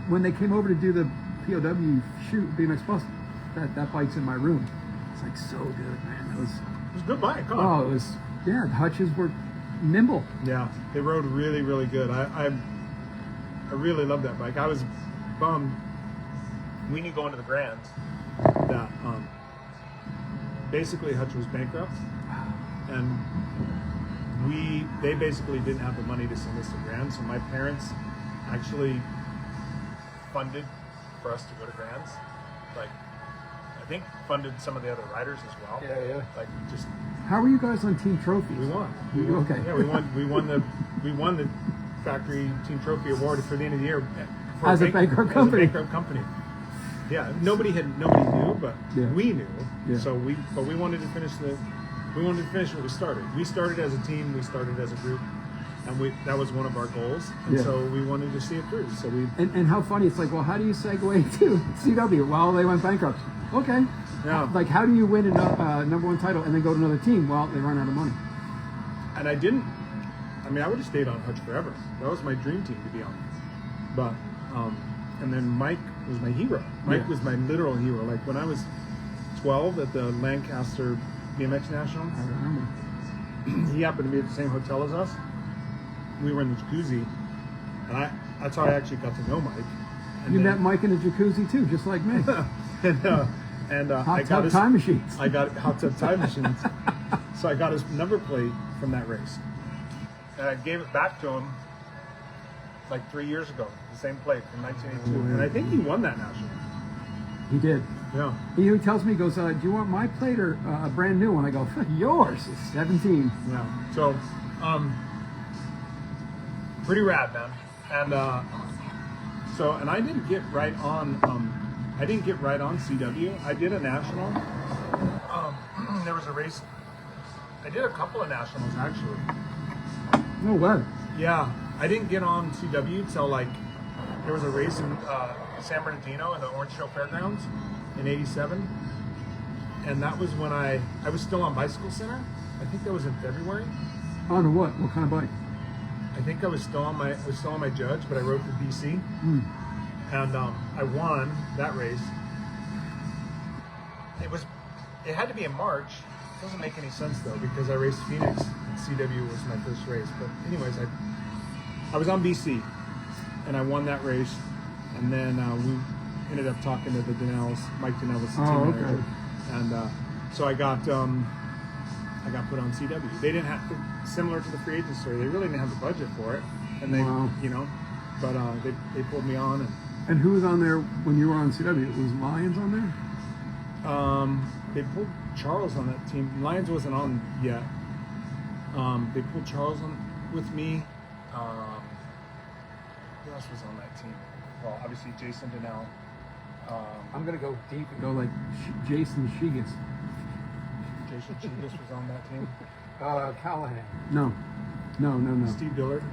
when they came over to do the POW shoot, BMX Plus, that bike's in my room. It's like so good, man. It was a good bike, huh? Oh, it was, yeah, the Hutches were nimble. Yeah, they rode really, really good. I really love that bike. I was bummed. We knew going to the Grands that basically Hutch was bankrupt, and they basically didn't have the money to send us to Grands. So my parents actually funded for us to go to Grands. Like, I think funded some of the other riders as well. Yeah. Like just. How were you guys on team trophies? We won. Okay. Yeah, we won the factory team trophy award for the end of the year for As a bankrupt company. As a bankrupt company. Yeah, nobody knew, but Yeah. we knew. Yeah. So we wanted to finish what we started. We started as a team. We started as a group, and that was one of our goals. And Yeah. so we wanted to see it through. So we. And how funny, it's like, well, how do you segue to CW? Well, they went bankrupt. Okay. Yeah. Like, how do you win a number one title and then go to another team? Well, they run out of money. And I didn't. I mean, I would have stayed on Hutch forever. That was my dream team to be on. But, and then Mike was my hero. Mike Yeah. was my literal hero. Like when I was 12 at the Lancaster BMX Nationals, I remember. he happened to be at the same hotel as us. We were in the jacuzzi, and that's how I actually got to know Mike. And You then- met Mike in a jacuzzi too, just like me. and I Hot got tub his time machines. I got hot tub time machines. So I got his number plate from that race. And I gave it back to him like 3 years ago, the same plate from 1982. And I think he won that national. He did. Yeah. He tells me, he goes, do you want my plate or a brand new one? I go, yours. It's 17. Yeah. So, pretty rad, man. And and I didn't get right on. I didn't get right on CW. I did a national. There was a race. I did a couple of nationals actually. No way. Yeah, I didn't get on CW till like there was a race in San Bernardino in the Orange Trail Fairgrounds in '87, and that was when I was still on Bicycle Center. I think that was in February. On what? What kind of bike? I think I was still on my Judge, but I rode for BC, and I won that race. It had to be in March. It doesn't make any sense though because I raced Phoenix. And CW was my first race, but anyways, I was on BC, and I won that race, and then we ended up talking to the Donnells. Mike Donnell was the team manager, and so I got put on CW. They didn't have similar to the free agent story. They really didn't have the budget for it, and they but they pulled me on. And who was on there when you were on CW? Was Lions on there? They pulled Charles on that team. Lions wasn't on yet. They pulled Charles on with me. Who else was on that team? Well, obviously Jason Donnell. I'm gonna go deep and go like Jason Shigas. Jason Chigas was on that team. Callahan. No. Steve Dillard.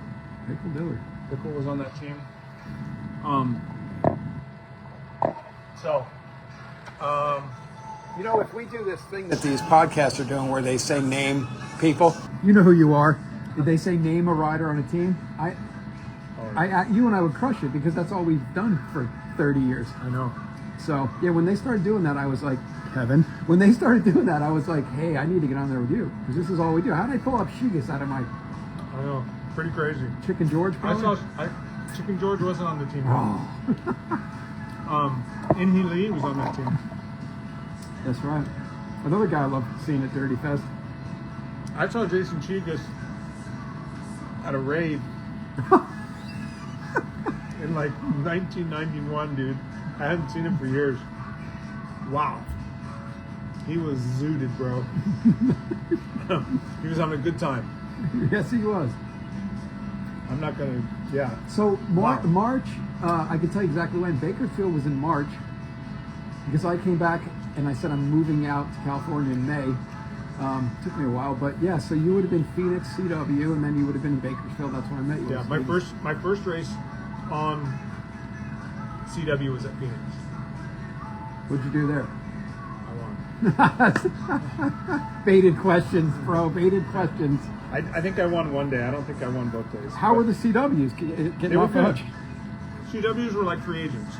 Pickle Dillard. Pickle was on that team. If we do this thing that these podcasts are doing where they say name people, you know who you are. Did they say name a rider on a team? You and I would crush it because that's all we've done for 30 years. I know. So, yeah, when they started doing that, I was like, Kevin, when they started doing that, I was like, hey, I need to get on there with you because this is all we do. How did I pull up Shigas out of my... I know. Pretty crazy. Chicken George, probably? Chicken George wasn't on the team. Oh. Inhee Lee was on that team. That's right. Another guy I love seeing at Dirty Fest. I saw Jason Chigas at a rave in like 1991, dude. I hadn't seen him for years. Wow. He was zooted, bro. He was having a good time. Yes, he was. I'm not going to, yeah. So, Wow. March, I can tell you exactly when. Bakersfield was in March because I came back and I said I'm moving out to California in May. Took me a while, but yeah, so you would have been Phoenix, CW, and then you would have been in Bakersfield. That's when I met you. Yeah, my first race on CW was at Phoenix. What'd you do there? I won. Baited questions, bro. Baited questions. I think I won one day. I don't think I won both days. How were the CWs getting They were off good. edge? CWs were like free agents.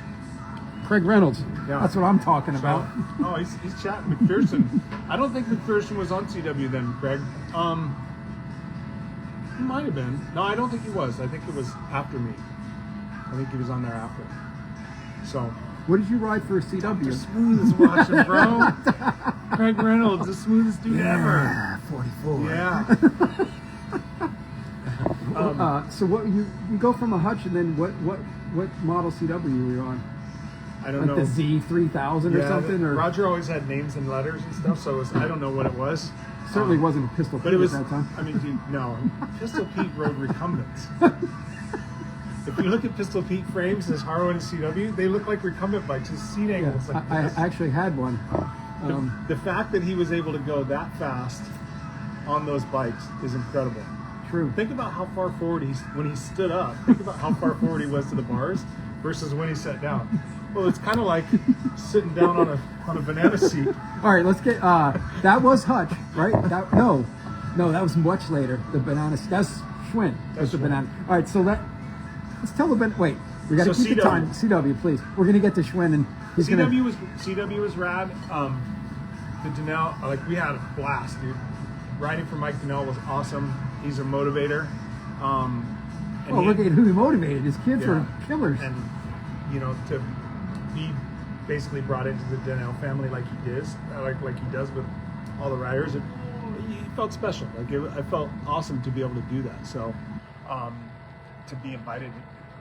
Craig Reynolds. Yeah. That's what I'm talking about. Oh, he's chatting McPherson. I don't think McPherson was on CW then, Craig. He might have been. No, I don't think he was. I think it was after me. I think he was on there after. So. What did you ride for a CW? The smoothest watching, bro. Craig Reynolds, the smoothest dude ever. 44. Yeah. So what you go from a Hutch and then what model CW were you on? I don't know. Like the Z3000 or something? Or Roger always had names and letters and stuff, so I don't know what it was. certainly wasn't a Pistol But Pete it was, at that time. I mean, dude, no. Pistol Pete rode recumbents. If you look at Pistol Pete frames as Harrow and CW, they look like recumbent bikes. His seat Yeah, angles like I this. actually had one. The fact that he was able to go that fast on those bikes is incredible. True. Think about how far forward when he stood up. Think about how far forward he was to the bars versus when he sat down. Well, it's kind of like sitting down on a banana seat. All right, let's get. That was Hutch, right? No, that was much later. The banana. That's Schwinn. That's the Schwinn. banana. All right, so let's tell the wait. We got to So keep the CW. time. CW, please. We're gonna get to Schwinn and he's gonna. CW was rad. The Donnell, like we had a blast, dude. Riding for Mike Donnell was awesome. He's a motivator. And Oh, look at who he motivated. His kids Yeah. were killers. And to be basically brought into the Donnell family like he does with all the riders, it felt special. I felt awesome to be able to do that. So, to be invited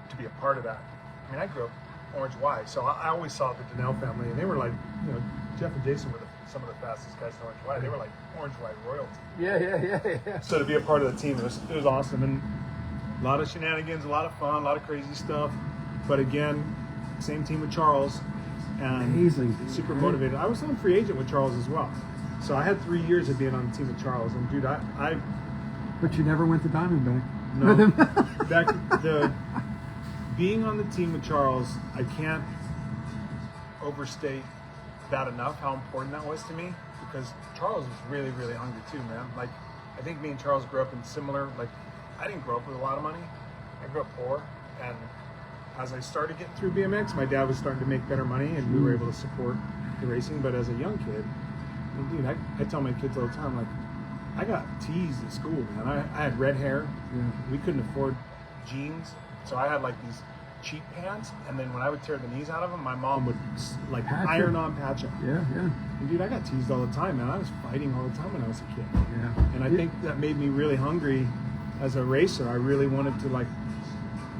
to be a part of that. I mean, I grew up orange white. So I always saw the Donnell family, and they were like, you know, Jeff and Jason were some of the fastest guys in orange white. They were like orange white royalty. Yeah. So to be a part of the team, it was awesome, and a lot of shenanigans, a lot of fun, a lot of crazy stuff. But again, same team with Charles, and Amazing. super motivated. I was on free agent with Charles as well, so I had 3 years of being on the team with Charles. And dude, I But you never went to Diamondback. no being on the team with Charles, I can't overstate that enough how important that was to me, because Charles was really, really hungry too, man. Like, I think me and Charles grew up in similar, like, I didn't grow up with a lot of money. I grew up poor, and as I started getting through BMX, my dad was starting to make better money, and we were able to support the racing. But as a young kid, and dude, I tell my kids all the time, like, I got teased at school, man. I had red hair. Yeah. We couldn't afford jeans, so I had like these cheap pants, and then when I would tear the knees out of them, my mom would like Patch iron them. on patch them. Yeah. And dude, I got teased all the time, man. I was fighting all the time when I was a kid. Yeah. And I think that made me really hungry as a racer. I really wanted to, like,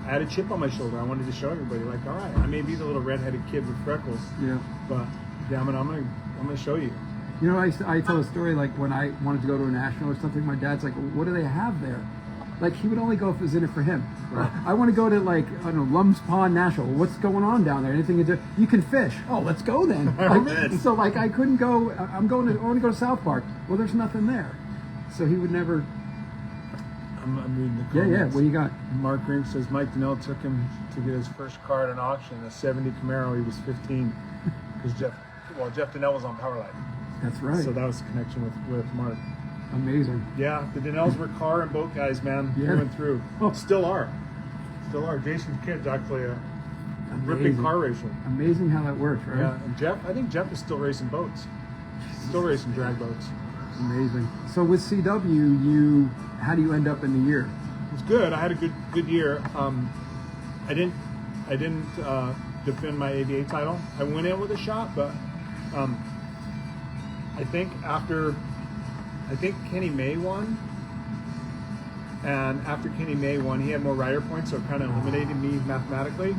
I had a chip on my shoulder. I wanted to show everybody, like, all right, I may be the little redheaded kid with freckles, Yeah. but damn it, I'm gonna show you. You know, I tell a story like when I wanted to go to a national or something. My dad's like, "What do they have there?" Like, he would only go if it was in it for him. Right. I want to go to, like, I don't know, Lum's Pond National. What's going on down there? Anything to do? You can fish. Oh, let's go then. I'm in. So, like, I couldn't go. I want to go to South Park. Well, there's nothing there. So he would never. I'm reading the Yeah. comments. What do you got? Mark Rink says Mike Donnell took him to get his first car at an auction, a 70 Camaro. He was 15 because Jeff Donnell was on Powerline. That's right. So that was the connection with Mark. Amazing. Yeah, the Donnells were car and boat guys, man, Yeah. through and through. Oh. Still are. Jason's kid's actually a ripping Amazing. car racer. Amazing how that works, right? Yeah, and I think Jeff is still racing boats. Still racing drag boats. Amazing. So with CW, how do you end up in the year? It was good. I had a good year. I didn't defend my ABA title. I went in with a shot, but I think Kenny May won, and after Kenny May won, he had more rider points, so it kind of eliminated me mathematically.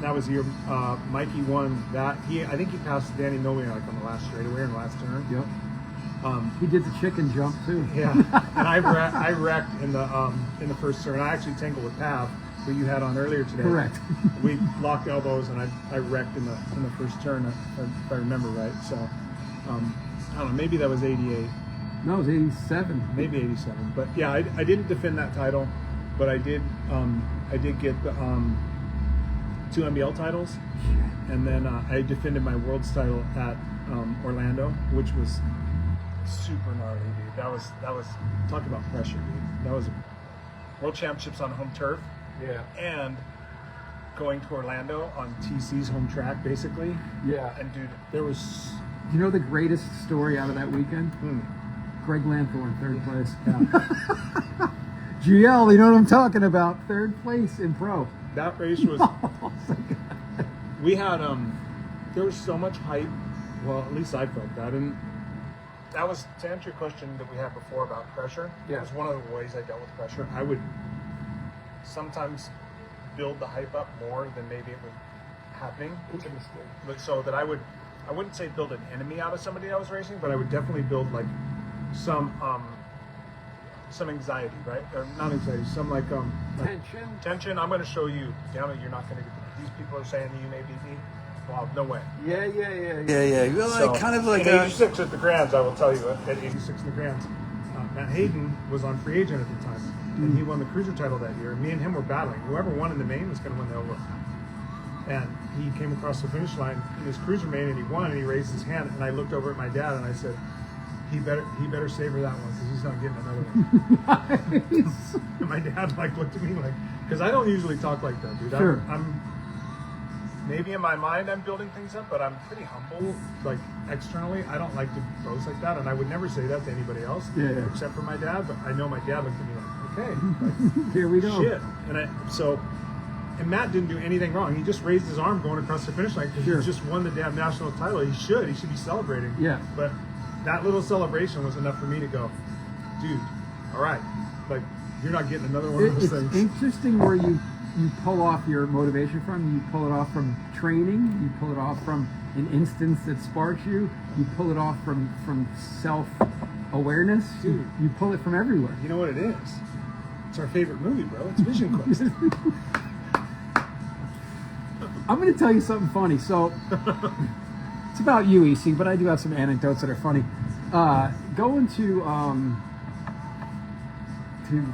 That was the year Mikey won that. I think he passed Danny Millian like on the last straightaway or the last turn. Yep. He did the chicken jump too. Yeah, and I wrecked in the first turn. I actually tangled with Pav, who you had on earlier today. Correct. We locked elbows, and I wrecked in the first turn, if I remember right. So I don't know, maybe that was 88, No, it was 87. maybe 87. But yeah, I didn't defend that title, but I did get the 2 NBL titles, and then I defended my world's title at Orlando, which was super gnarly, dude. That was talk about pressure, dude. That was world championships on home turf. Yeah. And going to Orlando on TC's home track, basically. Yeah. And dude, there was You know the greatest story out of that weekend? Greg Lanthorne, third place. yeah, GL, you know what I'm talking about. Third place in pro. that race was. We had there was so much hype. Well, at least I felt that, and that was to answer your question that we had before about pressure. Yeah. That was one of the ways I dealt with pressure. I would sometimes build the hype up more than maybe it was happening. But so that I wouldn't say build an enemy out of somebody I was racing, but I would definitely build like some anxiety, right? Or not anxiety, some like tension. I'm going to show you. Damn it, you're not going to get. These people are saying that you may beat me. Well, no way. Yeah. You're like kind of like in a 86 at the Grands, I will tell you. At 86 in the Grands, Matt Hayden was on free agent at the time, and he won the cruiser title that year. And me and him were battling. Whoever won in the main was going to win the over. And he came across the finish line in his cruiser main, and he won. And he raised his hand, and I looked over at my dad, and I said, "He better savor that one because he's not getting another one." Nice. And my dad like looked at me like, because I don't usually talk like that, dude. Sure. I'm maybe in my mind I'm building things up, but I'm pretty humble. Like externally, I don't like to boast like that, and I would never say that to anybody else, Yeah. except for my dad. But I know my dad looked at me like, okay, like, Here we go. shit. And Matt didn't do anything wrong. He just raised his arm going across the finish line because Sure. he just won the damn national title. He should be celebrating. Yeah. But that little celebration was enough for me to go, dude, all right, like you're not getting another one of those It's things. interesting where you pull off your motivation from. You pull it off from training. You pull it off from an instance that sparks you. You pull it off from self-awareness. Dude. You pull it from everywhere. You know what it is? It's our favorite movie, bro. It's Vision Quest. I'm going to tell you something funny. So it's about you, EC, but I do have some anecdotes that are funny. Going to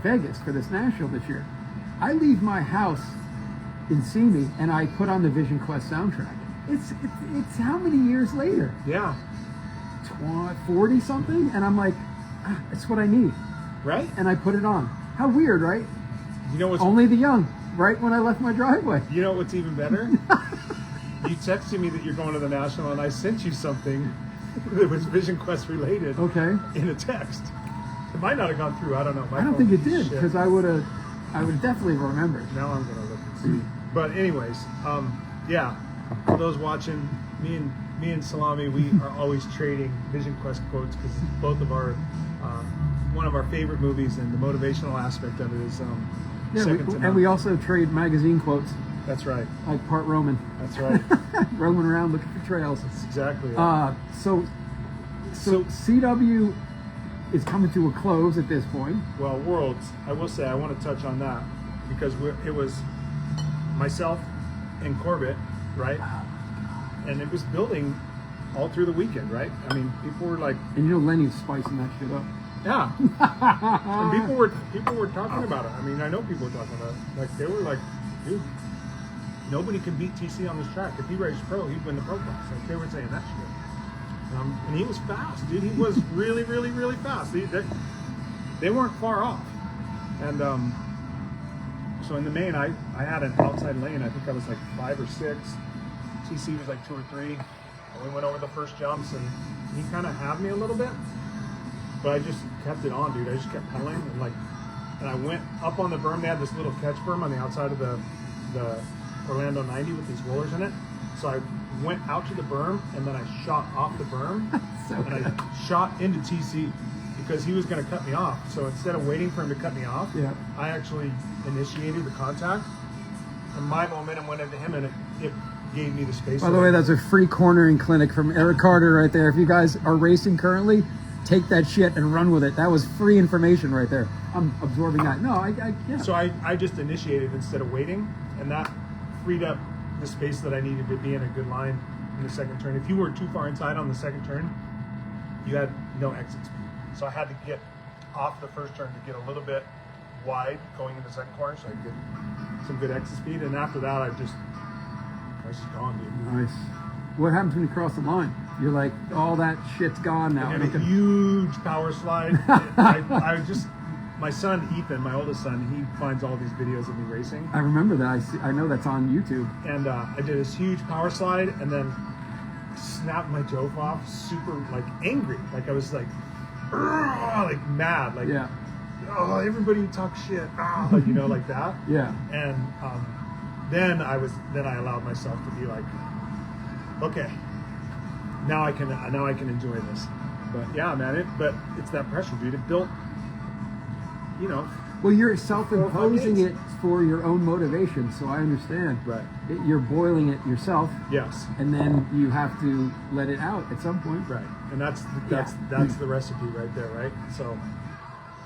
Vegas for this national this year, I leave my house in Simi and I put on the Vision Quest soundtrack. It's how many years later? Yeah, 40 something, and I'm like, it's what I need, right? and I put it on. How weird, right? You know what's Only the young, right when I left my driveway. You know what's even better? You texted me that you're going to the National, and I sent you something that was Vision Quest related Okay. in a text. It might not have gone through. I don't know. My I don't phone think it is did shit. because I would definitely remembered. Now I'm gonna look and see. But anyways, yeah. For those watching, me and Salami, we are always trading Vision Quest quotes because both of our one of our favorite movies, and the motivational aspect of it is second to none. And we also trade magazine quotes, That's right. like part Roman, That's right. roaming around looking for trails. That's exactly it. So CW is coming to a close at this point. Well, Worlds, I will say I want to touch on that because it was myself and Corbett, right? And it was building all through the weekend, right? I mean, people were like, And you know Lenny's spicing that shit up. yeah. And people were talking about it. I mean, I know people were talking about it. Like, they were like, dude, nobody can beat TC on this track. If he raced pro, he'd win the pro class. Like, they were saying that shit. And he was fast, dude. He was really, really, really fast. They weren't far off. And so in the main, I had an outside lane. I think I was like 5 or 6. TC was like 2 or 3. And we went over the first jumps, and he kind of had me a little bit. But I just kept it on, dude. I just kept pedaling, and I went up on the berm. They had this little catch berm on the outside of the Orlando 90 with these rollers in it. So I went out to the berm, and then I shot off the berm, So and I shot into TC because he was going to cut me off. So instead of waiting for him to cut me off, Yeah. I actually initiated the contact, and my momentum went into him, and it gave me the space. By the way, that's a free cornering clinic from Eric Carter right there. If you guys are racing currently, take that shit and run with it. That was free information right there. I'm absorbing that. No, yeah. So I just initiated instead of waiting, and that freed up the space that I needed to be in a good line in the second turn. If you were too far inside on the second turn, you had no exit speed. So I had to get off the first turn to get a little bit wide going into the second corner so I could get some good exit speed. And after that, I was just gone, dude. Nice. What happens when you cross the line? You're like, all that shit's gone now. I did a huge power slide. I just, my son Ethan, my oldest son, he finds all these videos of me racing. I remember that. I know that's on YouTube. And I did this huge power slide and then snapped my Jove off, super like angry. Like I was like mad. Like, Yeah. oh, everybody talk shit. You know, like that. Yeah. And then I allowed myself to be like, okay, now I can enjoy this. But yeah, man, but it's that pressure, dude. It built, you know. Well, you're self-imposing 4 it for your own motivation, so I understand. Right. You're boiling it yourself, Yes. and then you have to let it out at some point. Right. And that's the recipe right there, right? So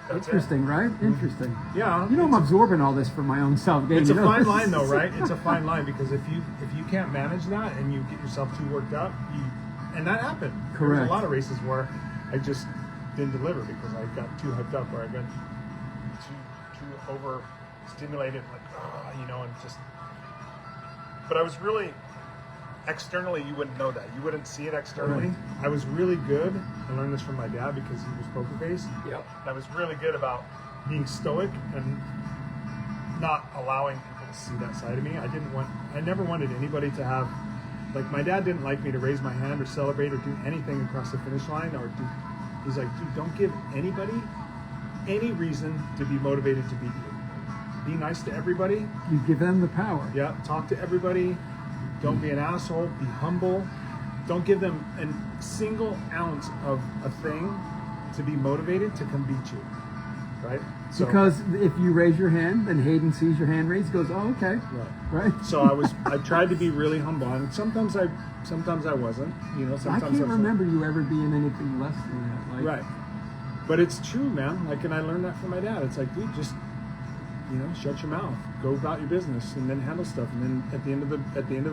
that's Interesting, right? Interesting. It. Yeah. You know, I'm absorbing all this for my own self-gain. It's a you know? fine line, though, right? It's a fine line because if you can't manage that and you get yourself too worked up, and that happened. There Correct. was a lot of races where I just didn't deliver because I got too hyped up, or I got too overstimulated, like you know, and just. But I was really externally, you wouldn't know that. You wouldn't see it externally. Right. I was really good. I learned this from my dad because he was poker face. Yep. I was really good about being stoic and not allowing people to see that side of me. I never wanted anybody to have, like my dad didn't like me to raise my hand or celebrate or do anything across the finish line he's like, dude, don't give anybody any reason to be motivated to beat you. Be nice to everybody. You give them the power. Yeah, talk to everybody. Don't be an asshole. Be humble. Don't give them a single ounce of a thing to be motivated to come beat you. right? So, Because if you raise your hand, then Hayden sees your hand raised, goes, "Oh, okay." right. Right? So I tried to be really humble, and sometimes I wasn't. You know, I sometimes can't was remember you ever being anything less than that. Like, right. But it's true, man. Like, and I learned that from my dad. It's like, dude, just shut your mouth, go about your business, and then handle stuff. And then at the end of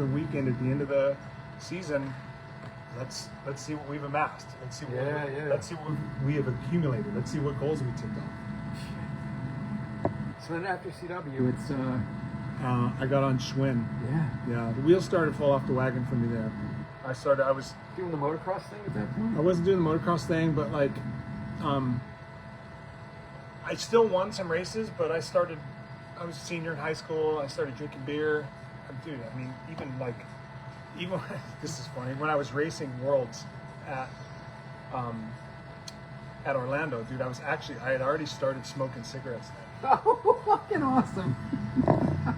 the weekend, at the end of the season, let's see what we've amassed. Let's see what we have accumulated. Let's see what goals we ticked off. So then after CW, it's I got on Schwinn. Yeah. The wheels started to fall off the wagon for me there. I was doing the motocross thing at that point. I wasn't doing the motocross thing, but like, I still won some races, but I was a senior in high school. I started drinking beer. Dude, I mean, even this is funny. When I was racing Worlds at Orlando, dude, I had already started smoking cigarettes then. Oh, fucking awesome!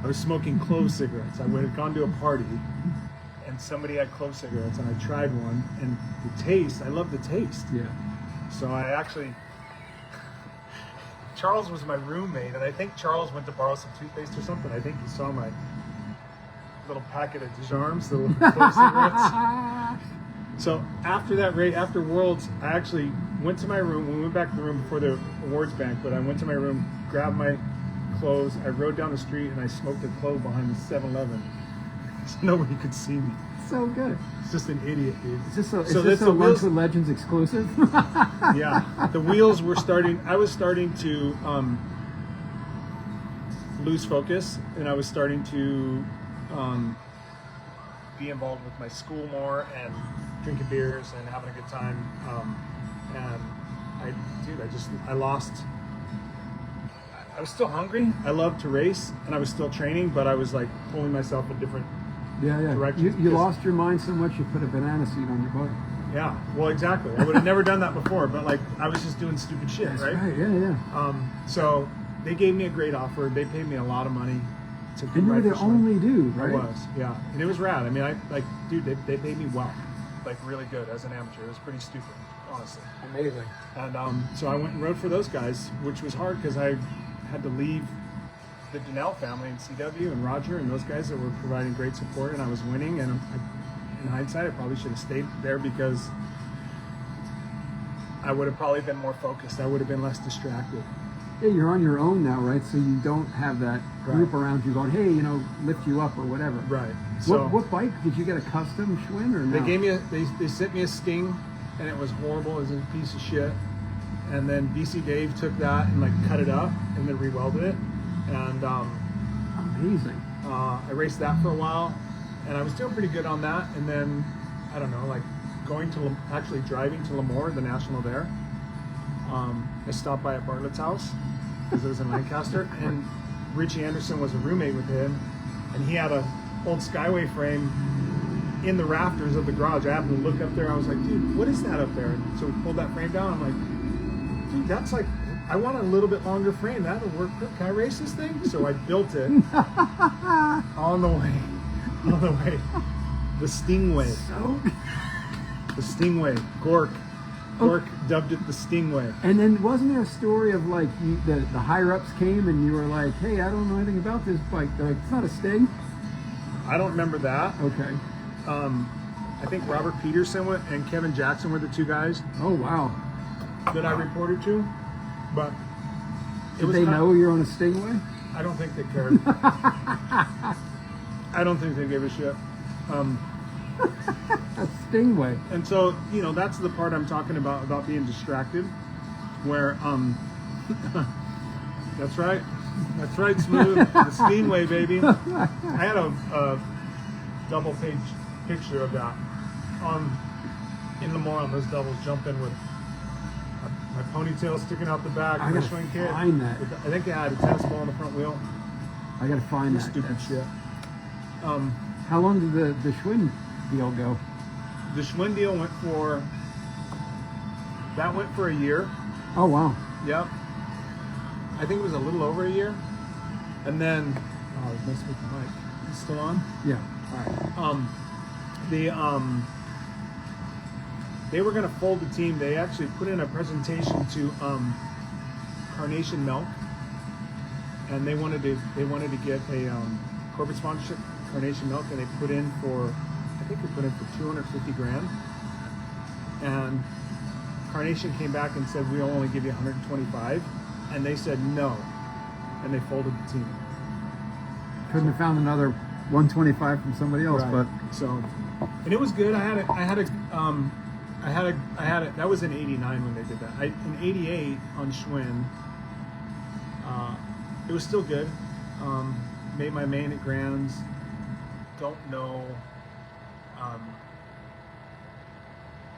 I was smoking clove cigarettes. I had gone to a party, and somebody had clove cigarettes, and I tried one, and I love the taste. Yeah. So Charles was my roommate, and I think Charles went to borrow some toothpaste or something. I think he saw my little packet of Dijarms, the little clove cigarettes. So after that race, after Worlds, I actually went to my room. We went back to the room before the awards banquet. I went to my room, grabbed my clothes, I rode down the street, and I smoked a clove behind the 7-Eleven. So nobody could see me. So good. It's just an idiot, dude. Is this a Lunch with Legends exclusive? Yeah, the wheels were starting. I was starting to lose focus, and I was starting to be involved with my school more and drinking beers and having a good time. And I lost. I was still hungry. I loved to race, and I was still training, but I was like pulling myself in different. Yeah. directions. You lost your mind so much you put a banana seed on your butt. Yeah, well, exactly. I would have never done that before, but like I was just doing stupid shit, That's right? right. Yeah. So they gave me a great offer. They paid me a lot of money to And you were ride the for Schwinn. only dude, right? I was, yeah, and it was rad. I mean, they paid me well, like really good as an amateur. It was pretty stupid, honestly. Amazing. And so I went and rode for those guys, which was hard because I had to leave the Donnell family and CW and Roger and those guys that were providing great support, and I was winning. And in hindsight, I probably should have stayed there because I would have probably been more focused. I would have been less distracted. Yeah, you're on your own now, right? So you don't have that group Right. around you going, "Hey, lift you up" or whatever. Right. So What bike did you get? A custom Schwinn or no? they gave me they sent me a Sting, and it was horrible. It was a piece of shit. And then BC Dave took that and like cut it up and then rewelded it. And Amazing. I raced that for a while, and I was doing pretty good on that. And then I don't know, like actually driving to Lemoore, the national there. I stopped by at Bartlett's house because it was in Lancaster, and Richie Anderson was a roommate with him, and he had a old Skyway frame in the rafters of the garage. I happened to look up there. I was like, dude, what is that up there? And so we pulled that frame down. I'm like, dude, that's like, I want a little bit longer frame. That'll work. Can I race this thing? So I built it on the way. The Stingway. So. The Stingway. Gork dubbed it the Stingway. And then wasn't there a story of like the higher ups came and you were like, "Hey, I don't know anything about this bike." They're like, "It's not a Sting." I don't remember that. Okay. I think Robert Peterson and Kevin Jackson were the two guys Oh wow. that I reported to, but Did they know you're on a Stingway? I don't think they cared. I don't think they gave a shit. A Stingway. And so, that's the part I'm talking about being distracted, where, that's right, Smooth, the Stingway, baby. I had a double-page picture of that in Lemoore on those doubles, jumping with my ponytail sticking out the back, I my gotta swing kit. find that. I think I had a tennis ball on the front wheel. I gotta find that. Stupid shit. How long did the Schwinn deal go? The Schwinn deal went for a year. Oh wow. Yep. I think it was a little over a year. And then, I was messing with the mic. It's still on? Yeah. All right. They were going to fold the team. They actually put in a presentation to Carnation Milk, and they wanted to get a corporate sponsorship, Carnation Milk, and they put in for 250 grand, and Carnation came back and said we'll only give you 125, and they said no, and they folded the team. Couldn't have found another 125 from somebody else, Right. but So, and it was good. I had a that was in '89 when they did that. In '88 on Schwinn, it was still good. Made my main at Grands. Don't know.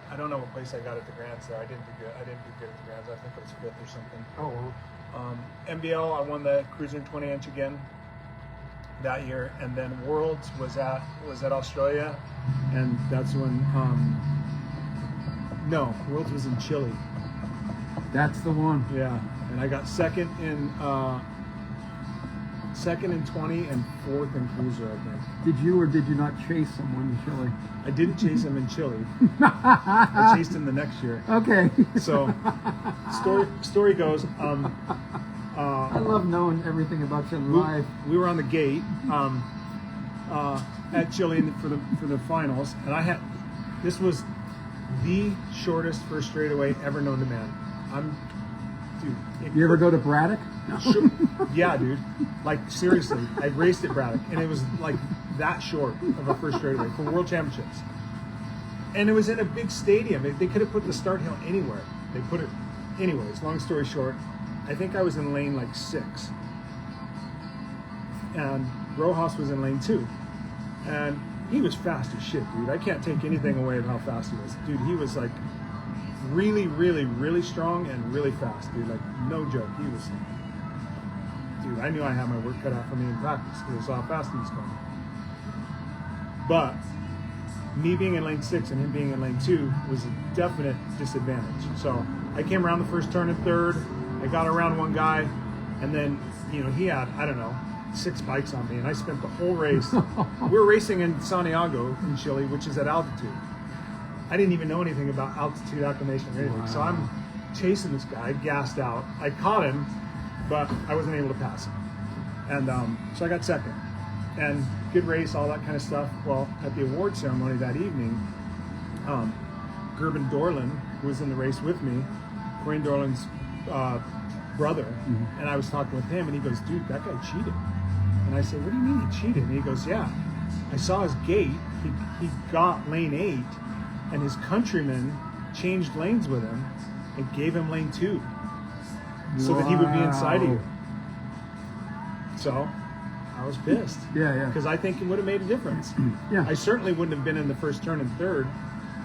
I don't know what place I got at the Grands there. I didn't do good at the Grands. I think it was 5th or something. oh well. MBL, I won the Cruiser 20-inch again that year, and then Worlds was at Australia, and that's when no, Worlds was in Chile. That's the one. Yeah, and I got second in 20 and 4th in Cruiser, I think. Did you or did you not chase someone in Chile? I didn't chase him in Chile. I chased him the next year. Okay. So story goes. I love knowing everything about you live. We were on the gate at Chile for the finals, and this was the shortest first straightaway ever known to man. You ever go to Braddock? Sure. Yeah, dude. Like seriously, I raced at Braddock, and it was like that short of a first straightaway for World Championships, and it was in a big stadium. They could have put the start hill anywhere. They put it, anyways. Long story short, I think I was in lane like 6, and Rojas was in lane 2, and he was fast as shit, dude. I can't take anything away of how fast he was, dude. He was like really, really, really strong and really fast, dude. Like no joke, he was. Dude, I knew I had my work cut out for me in practice because I saw how fast he was going. But me being in lane 6 and him being in lane 2 was a definite disadvantage. So I came around the first turn in 3rd. I got around one guy, and then he had 6 bikes on me, and I spent the whole race. We were racing in Santiago in Chile, which is at altitude. I didn't even know anything about altitude acclimation or anything. Wow. So I'm chasing this guy, gassed out. I caught him, but I wasn't able to pass him. And so I got second. And good race, all that kind of stuff. Well, at the award ceremony that evening, Gerben Dorlin, who was in the race with me, Corinne Dorlin's brother, and I was talking with him, and he goes, dude, that guy cheated. And I said, what do you mean he cheated? And he goes, yeah, I saw his gate. He got lane 8, and his countryman changed lanes with him and gave him lane 2 so that he would be inside of you. So I was pissed. Yeah. Because I think it would have made a difference. Yeah. I certainly wouldn't have been in the first turn and 3rd.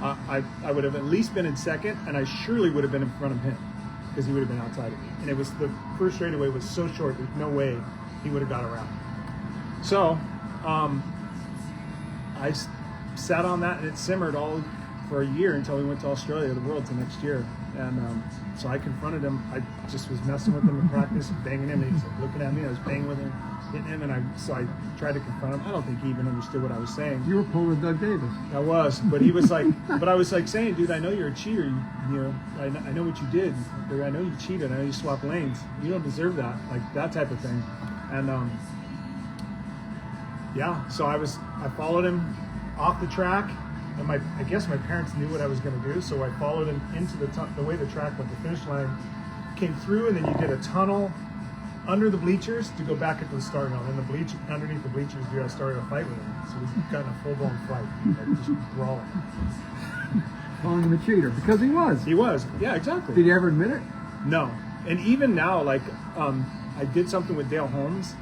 I would have at least been in 2nd, and I surely would have been in front of him because he would have been outside of me. And it was the first straightaway was so short, there's no way he would have got around. So I sat on that, and it simmered all for a year until we went to Australia, the Worlds, the next year. And so I confronted him. I just was messing with him in practice, banging him. And he was like looking at me. I was banging with him, hitting him, and I tried to confront him. I don't think he even understood what I was saying. You were pulling with Doug Davis. I was, but he was like, but I was like saying, dude, I know you're a cheater. I know what you did. I know you cheated. I know you swapped lanes. You don't deserve that, like that type of thing. And yeah, so I followed him off the track. And I guess my parents knew what I was going to do, so I followed him into the way the track went. The finish line came through, and then you did a tunnel under the bleachers to go back into the start line. And underneath the bleachers, dude, I started a fight with him. So we got in a full-blown fight, like just brawling. Calling him a cheater because he was. He was, yeah, exactly. Did he ever admit it? No, and even now, like I did something with Dale Holmes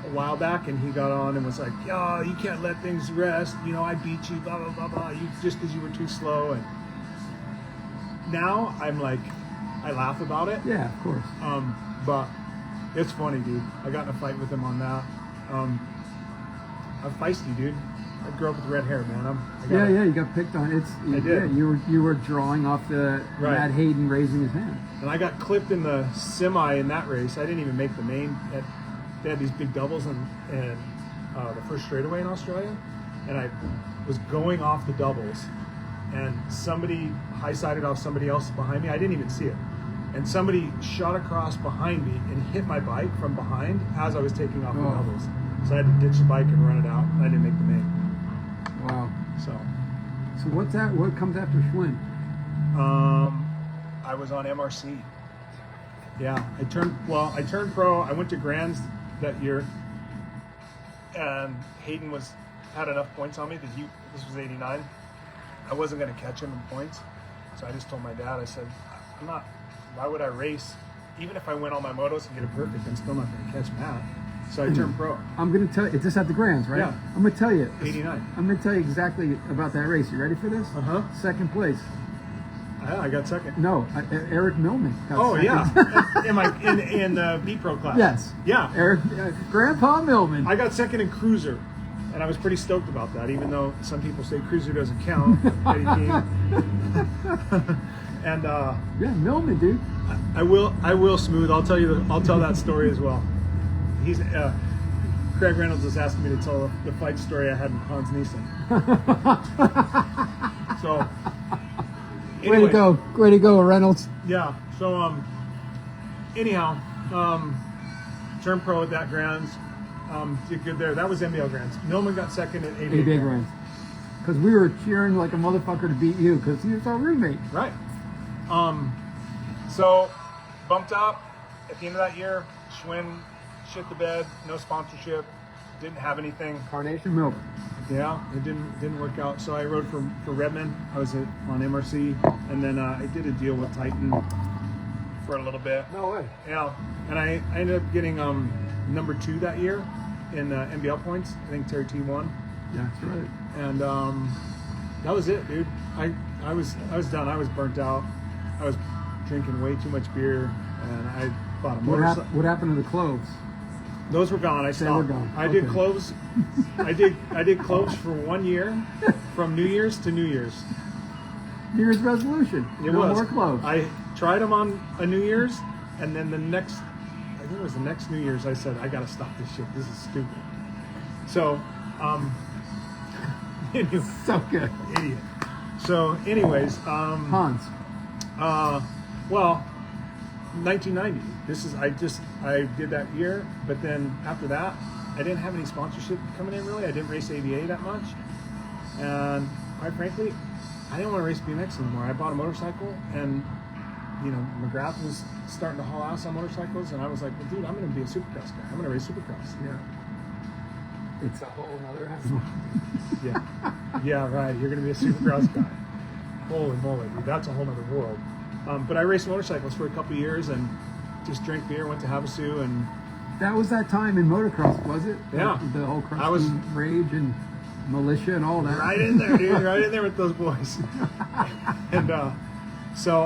a while back, and he got on and was like, "Yo, you can't let things rest. I beat you, blah blah blah blah. You just because you were too slow." And now I'm like, I laugh about it. Yeah, of course. But it's funny, dude. I got in a fight with him on that. I'm feisty, dude. I grew up with red hair, man. You got picked on. I did. Yeah, you were drawing off the Matt Hayden raising his hand. And I got clipped in the semi in that race. I didn't even make the main. They had these big doubles in the first straightaway in Australia, and I was going off the doubles, and somebody high-sided off somebody else behind me. I didn't even see it. and somebody shot across behind me and hit my bike from behind as I was taking off the Oh. doubles. So I had to ditch the bike and run it out. I didn't make the main. Wow. So So what's that? What comes after Schwinn? I was on MRC. Yeah, I turned pro. I went to Grands that year, and Hayden had enough points on me that this was 89. I wasn't going to catch him in points, so I just told my dad. I said, I'm not. Why would I race? Even if I win all my motos and get it perfect, I'm still not going to catch Matt. So I turned pro. I'm going to tell you. It's just at the Grands, right? Yeah. I'm going to tell you. 89. I'm going to tell you exactly about that race. You ready for this? Uh-huh. Second place. I got second. No, Eric Millman. Got Oh second. yeah, in the B Pro class. Yes. Yeah. Eric, Grandpa Millman. I got second in Cruiser, and I was pretty stoked about that, even though some people say Cruiser doesn't count. Eddie King. And Yeah, Millman, dude. I will smooth. I'll tell that story as well. He's Craig Reynolds is asking me to tell the fight story I had in Hans Nielsen. So. Way to go. Way to go, Reynolds. Yeah. So anyhow, turned pro at that Grands. Did good there. That was NBL Grands. Millman got second at ABA ABA Grands. Because we were cheering like a motherfucker to beat you because he was our roommate. Right. So bumped up at the end of that year. Schwinn shit the bed. No sponsorship. Didn't have anything. Carnation Milk. Yeah, it didn't work out. So I rode for Redmond. I was on MRC, and then I did a deal with Titan for a little bit. No way. Yeah, and I ended up getting number 2 that year in NBL points. I think Terry T won, Yeah, that's right. and that was it, dude. I was done. I was burnt out. I was drinking way too much beer, and I bought a motorcycle. What happened to the clothes? Those were gone. I stopped. They were gone. I did Okay. cloves. I did cloves for 1 year, from New Year's to New Year's. New Year's resolution. It no was. more clothes. I tried them on a New Year's, and then I think it was the next New Year's, I said, I gotta stop this shit. This is stupid. So, anyway, So good. idiot. So, anyways, Hans. well, 1990. I did that year, but then after that, I didn't have any sponsorship coming in really. I didn't race AVA that much, and quite frankly, I didn't want to race BMX anymore. I bought a motorcycle, and McGrath was starting to haul ass on motorcycles, and I was like, well, dude, I'm going to be a supercross guy. I'm going to race supercross. Yeah. It's a whole other animal. Yeah, right. You're going to be a supercross guy. Holy moly, dude, that's a whole other world. But I raced motorcycles for a couple years and just drank beer, went to Havasu, and That was that time in motocross, was it? Yeah. The whole I was- Krusty Rage and Militia and all that. right in there, dude, right in there with those boys. And so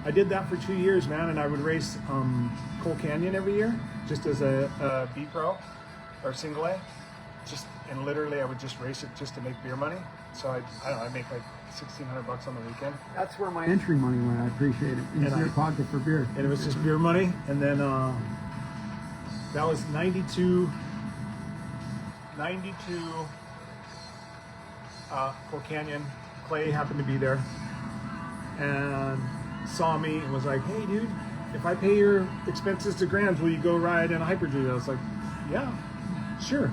I did that for 2 years, man, and I would race Cole Canyon every year, just as a B Pro or single A. And literally I would just race it just to make beer money. So I don't know, I make like $1,600 on the weekend. That's where my entry money went. I appreciate it. Into And your I- pocket for beer. And it was just beer money. And then that was 92 Cole Canyon. Clay happened to be there and saw me and was like, hey dude, if I pay your expenses to Grams, will you go ride in a Hyperdrive? I was like, yeah, sure.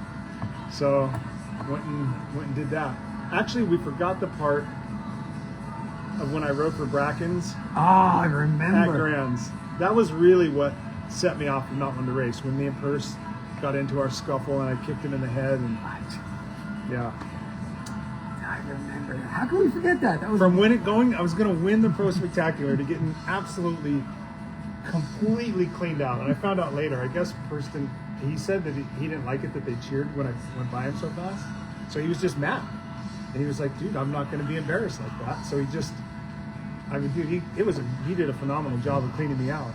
So went and did that. Actually, we forgot the part of when I rode for Brackens Oh, I at remember. Grands. That was really what set me off from not wanting to race. When me and Purse got into our scuffle and I kicked him in the head, and yeah. I remember. How can we forget that? That was From I was going to win the Pro Spectacular to getting absolutely, completely cleaned out. And I found out later, I guess Purse he said that he didn't like it that they cheered when I went by him so fast. So he was just mad. And he was like, dude, I'm not going to be embarrassed like that. So he did a phenomenal job of cleaning me out.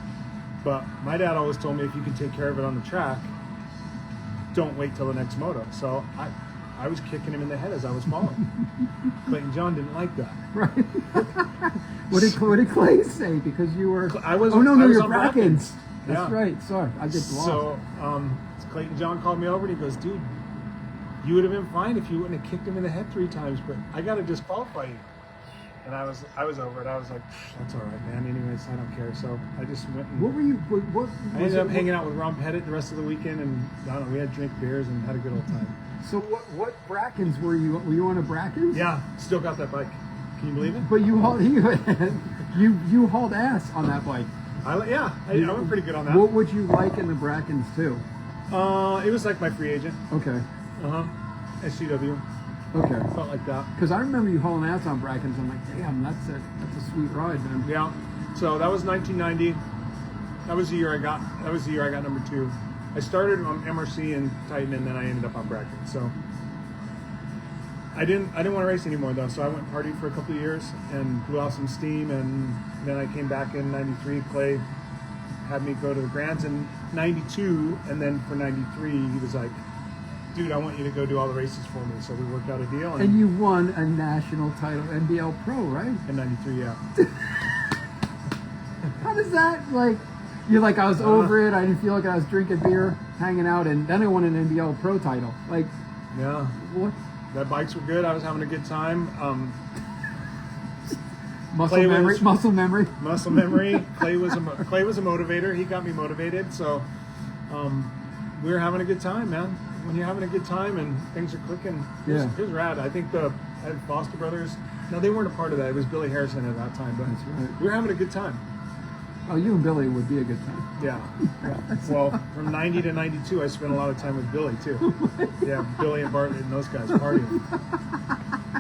But my dad always told me if you can take care of it on the track, don't wait till the next moto. So I was kicking him in the head as I was following. Clayton John didn't like that. right. What did Clay say? Because you were. I was- Oh no, I was you're on Brackens. Brackens. That's Yeah. right. Sorry, I get lost. So Clayton John called me over and he goes, dude, you would have been fine if you wouldn't have kicked him in the head 3 times, but I got to disqualify you. And I was over it. I was like, that's all right, man. Anyways, I don't care. So I just went and What were you? What I ended up hanging out with Ron Pettit the rest of the weekend, and I don't know, we had drink beers and had a good old time. So what Brackens were you? Were you on a Brackens? Yeah, still got that bike. Can you believe it? But you hauled you hauled ass on that bike. I went pretty good on that. What would you like in the Brackens too? It was like my free agent. Okay. SCW. Okay. Felt like that. Because I remember you hauling ass on Brackens. I'm like, damn, that's a sweet ride, man. Yeah. So that was 1990. That was the year I got number 2. I started on MRC and Titan, and then I ended up on Bracken. So I didn't want to race anymore though. So I went partied for a couple of years and blew off some steam, and then I came back in '93. Clay had me go to the Grands in '92, and then for '93 he was like, dude, I want you to go do all the races for me. So we worked out a deal. And you won a national title, NBL Pro, right? In '93, yeah. How does that, like, you're like, I was over it, I didn't feel like I was drinking beer, hanging out, and then I won an NBL Pro title. Like, Yeah. what? The bikes were good. I was having a good time. Muscle Clay memory? was- Muscle memory? Muscle memory. Clay was a motivator. He got me motivated. So we were having a good time, man. When you're having a good time and things are clicking, it was rad. I think I had Foster Brothers. No, they weren't a part of that. It was Billy Harrison at that time, but That's right. we were having a good time. Oh, you and Billy would be a good time. Yeah. Well, from 90 to 92, I spent a lot of time with Billy too. Yeah, Billy and Bartlett and those guys partying.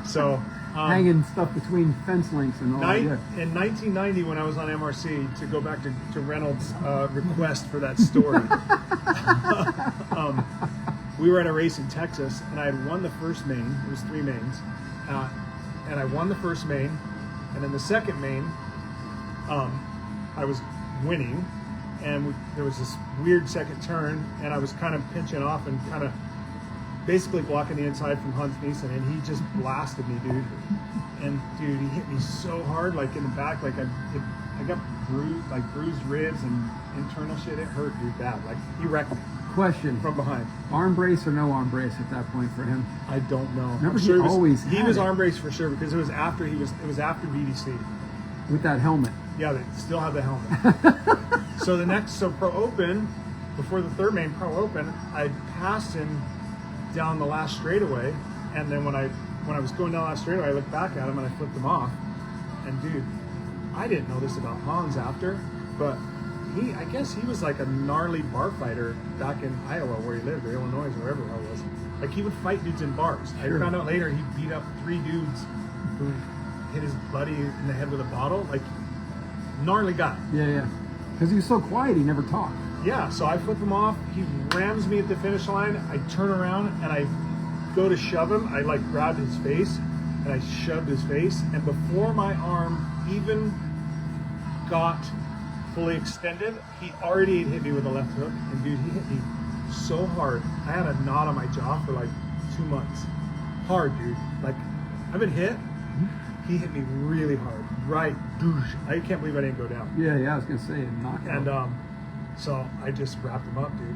So Hanging stuff between fence links and all that. Yeah. in 1990, when I was on MRC, to go back to Reynolds' request for that story, we were at a race in Texas, and I had won the first main. It was 3 mains, and I won the first main, and in the second main, I was winning, and there was this weird second turn, and I was kind of pinching off and kind of basically blocking the inside from Hans Nielsen, and he just blasted me, dude. And dude, he hit me so hard, like in the back, like I got bruised ribs and internal shit. It hurt, dude, bad. Like he wrecked me Question. from behind. Arm brace or no arm brace at that point for him? I don't know. Remember, I'm sure he it was, always he had was it. arm brace for sure, because it was after BDC. With that helmet. Yeah, they still have the helmet. So Pro Open, before the third main Pro Open, I passed him down the last straightaway, and then when I was going down the last straightaway, I looked back at him and I flipped him off. And dude, I didn't know this about Hans after, but I guess he was like a gnarly bar fighter back in Iowa where he lived, or Illinois, or wherever it was. Like he would fight dudes in bars. Sure. I found out later he beat up 3 dudes who hit his buddy in the head with a bottle. Like gnarly guy. Yeah. Because he was so quiet, he never talked. Yeah, so I flip him off. He rams me at the finish line. I turn around and I go to shove him. I like grabbed his face and I shoved his face. And before my arm even got fully extended, he already had hit me with a left hook. And dude, he hit me so hard. I had a knot on my jaw for like 2 months. Hard, dude. Like, I've been hit. He hit me really hard. Right, douche. I can't believe I didn't go down. Yeah, I was gonna say knockout. And so I just wrapped him up, dude.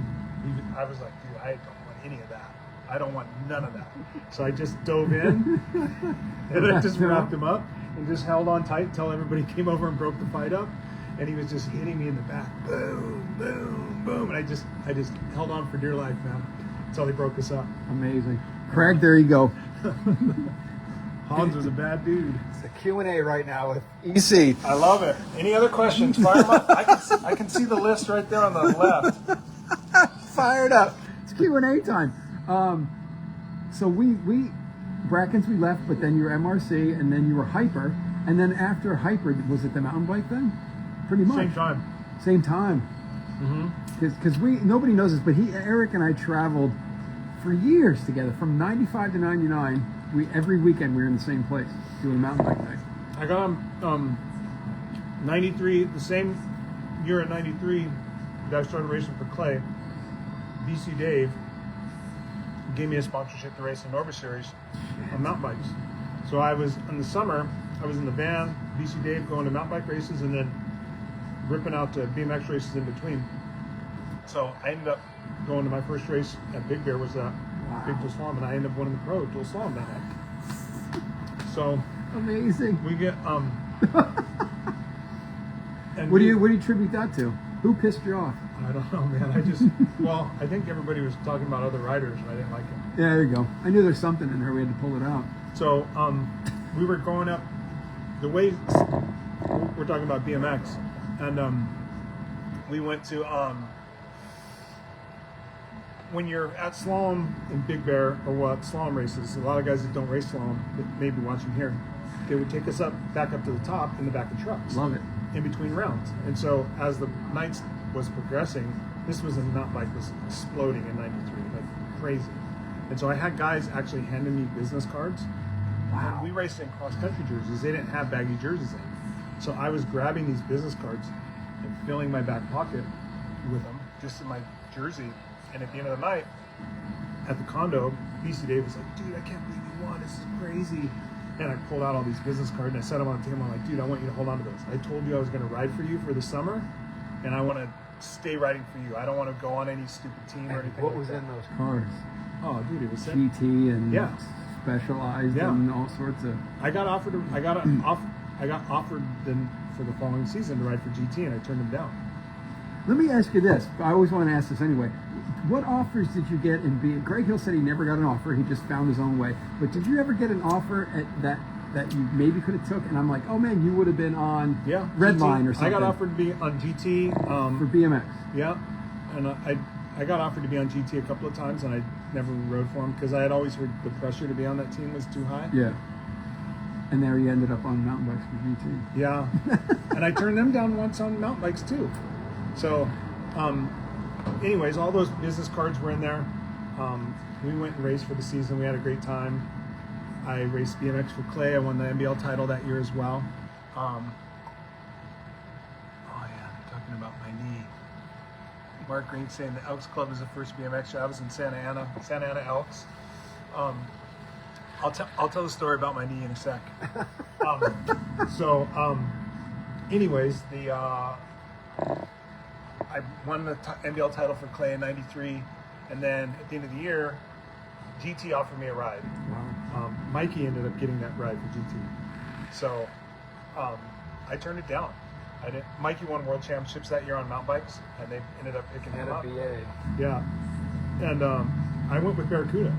I was like, dude, I don't want any of that. I don't want none of that. So I just dove in and I just wrapped him up and just held on tight until everybody came over and broke the fight up. And he was just hitting me in the back, boom, boom, boom. And I just held on for dear life, man, until they broke us up. Amazing. Craig, there you go. Hans was a bad dude. It's a Q&A right now with EC. I love it. Any other questions? Fire them up. I can see the list right there on the left. Fired up. It's Q&A time. So we Brackens we left, but then you were MRC, and then you were Hyper, and then after Hyper, was it the mountain bike then? Pretty much. Same time. Because nobody knows this, but Eric and I traveled for years together, from 95 to 99. Every weekend we were in the same place doing mountain bike night. I got him 93, the same year at 93 that I started racing for Clay. BC Dave gave me a sponsorship to race the Nova Series on mountain bikes. So I was, in the summer, I was in the van, BC Dave going to mountain bike races and then ripping out to BMX races in between. So I ended up going to my first race at Big Bear, was that big dual slalom, and I ended up winning the pro dual slalom that night. So Amazing. We get and What do you attribute that to? Who pissed you off? I don't know, man. I think everybody was talking about other riders, and I didn't like it. Yeah, there you go. I knew there's something in her. We had to pull it out. So we were going up the way we're talking about BMX, and we went to when you're at slalom in Big Bear or what slalom races, a lot of guys that don't race slalom that may be watching here, they would take us back up to the top in the back of trucks. Love it. In between rounds. And so as the nights was progressing, this was a mountain bike was exploding in 93, like crazy. And so I had guys actually handing me business cards. Wow. And we raced in cross-country jerseys. They didn't have baggy jerseys in. So I was grabbing these business cards and filling my back pocket with them, just in my jersey. And at the end of the night, at the condo, BC Dave was like, dude, I can't believe you won. This is crazy. And I pulled out all these business cards and I set them on the table. I'm like, dude, I want you to hold on to those. I told you I was going to ride for you for the summer, and I want to stay riding for you. I don't want to go on any stupid team or anything. What was in those Cars. Oh, dude, it was sick. GT and Yeah. Specialized Yeah. and all sorts of. I got offered then for the following season to ride for GT, and I turned him down. Let me ask you this. I always want to ask this anyway. What offers did you get in being? Greg Hill said he never got an offer. He just found his own way. But did you ever get an offer at that you maybe could have took? And I'm like, oh man, you would have been on Redline or something. I got offered to be on GT. For BMX. Yeah, and I got offered to be on GT a couple of times, and I never rode for him because I had always heard the pressure to be on that team was too high. Yeah. And there he ended up on mountain bikes for GT. Yeah, and I turned them down once on mountain bikes too. So, anyways, all those business cards were in there. We went and raced for the season. We had a great time. I raced BMX for Clay. I won the NBL title that year as well. Oh yeah, talking about my knee. Mark Green saying the Elks Club is the first BMX show. I was in Santa Ana Elks. I'll tell the story about my knee in a sec. Anyways, I won the NBL title for Clay in '93, and then at the end of the year, GT offered me a ride. Wow. Mikey ended up getting that ride for GT, so I turned it down. I didn't. Mikey won world championships that year on mountain bikes, and they ended up picking him and a up. BA. Yeah, and I went with Barracuda.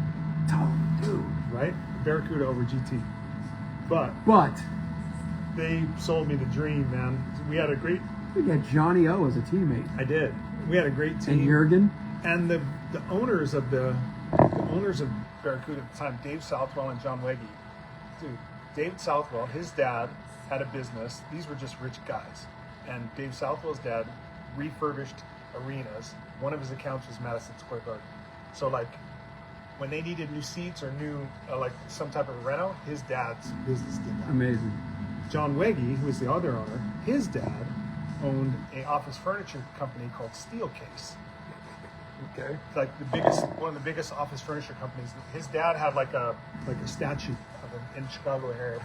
Oh, dude. Right, Barracuda over GT, but they sold me the dream, man. We had a great. You got Johnny O as a teammate. I did. We had a great team. And Jurgen. And the owners of the owners of Barracuda at the time, Dave Southwell and John Wegge. Dude, Dave Southwell, his dad had a business. These were just rich guys. And Dave Southwell's dad refurbished arenas. One of his accounts was Madison Square Garden. So like when they needed new seats or new like some type of reno, his dad's business did that. Amazing. John Wegge, who was the other owner, his dad owned a office furniture company called Steelcase. Okay. Like one of the biggest office furniture companies. His dad had like a statue of him in Chicago area.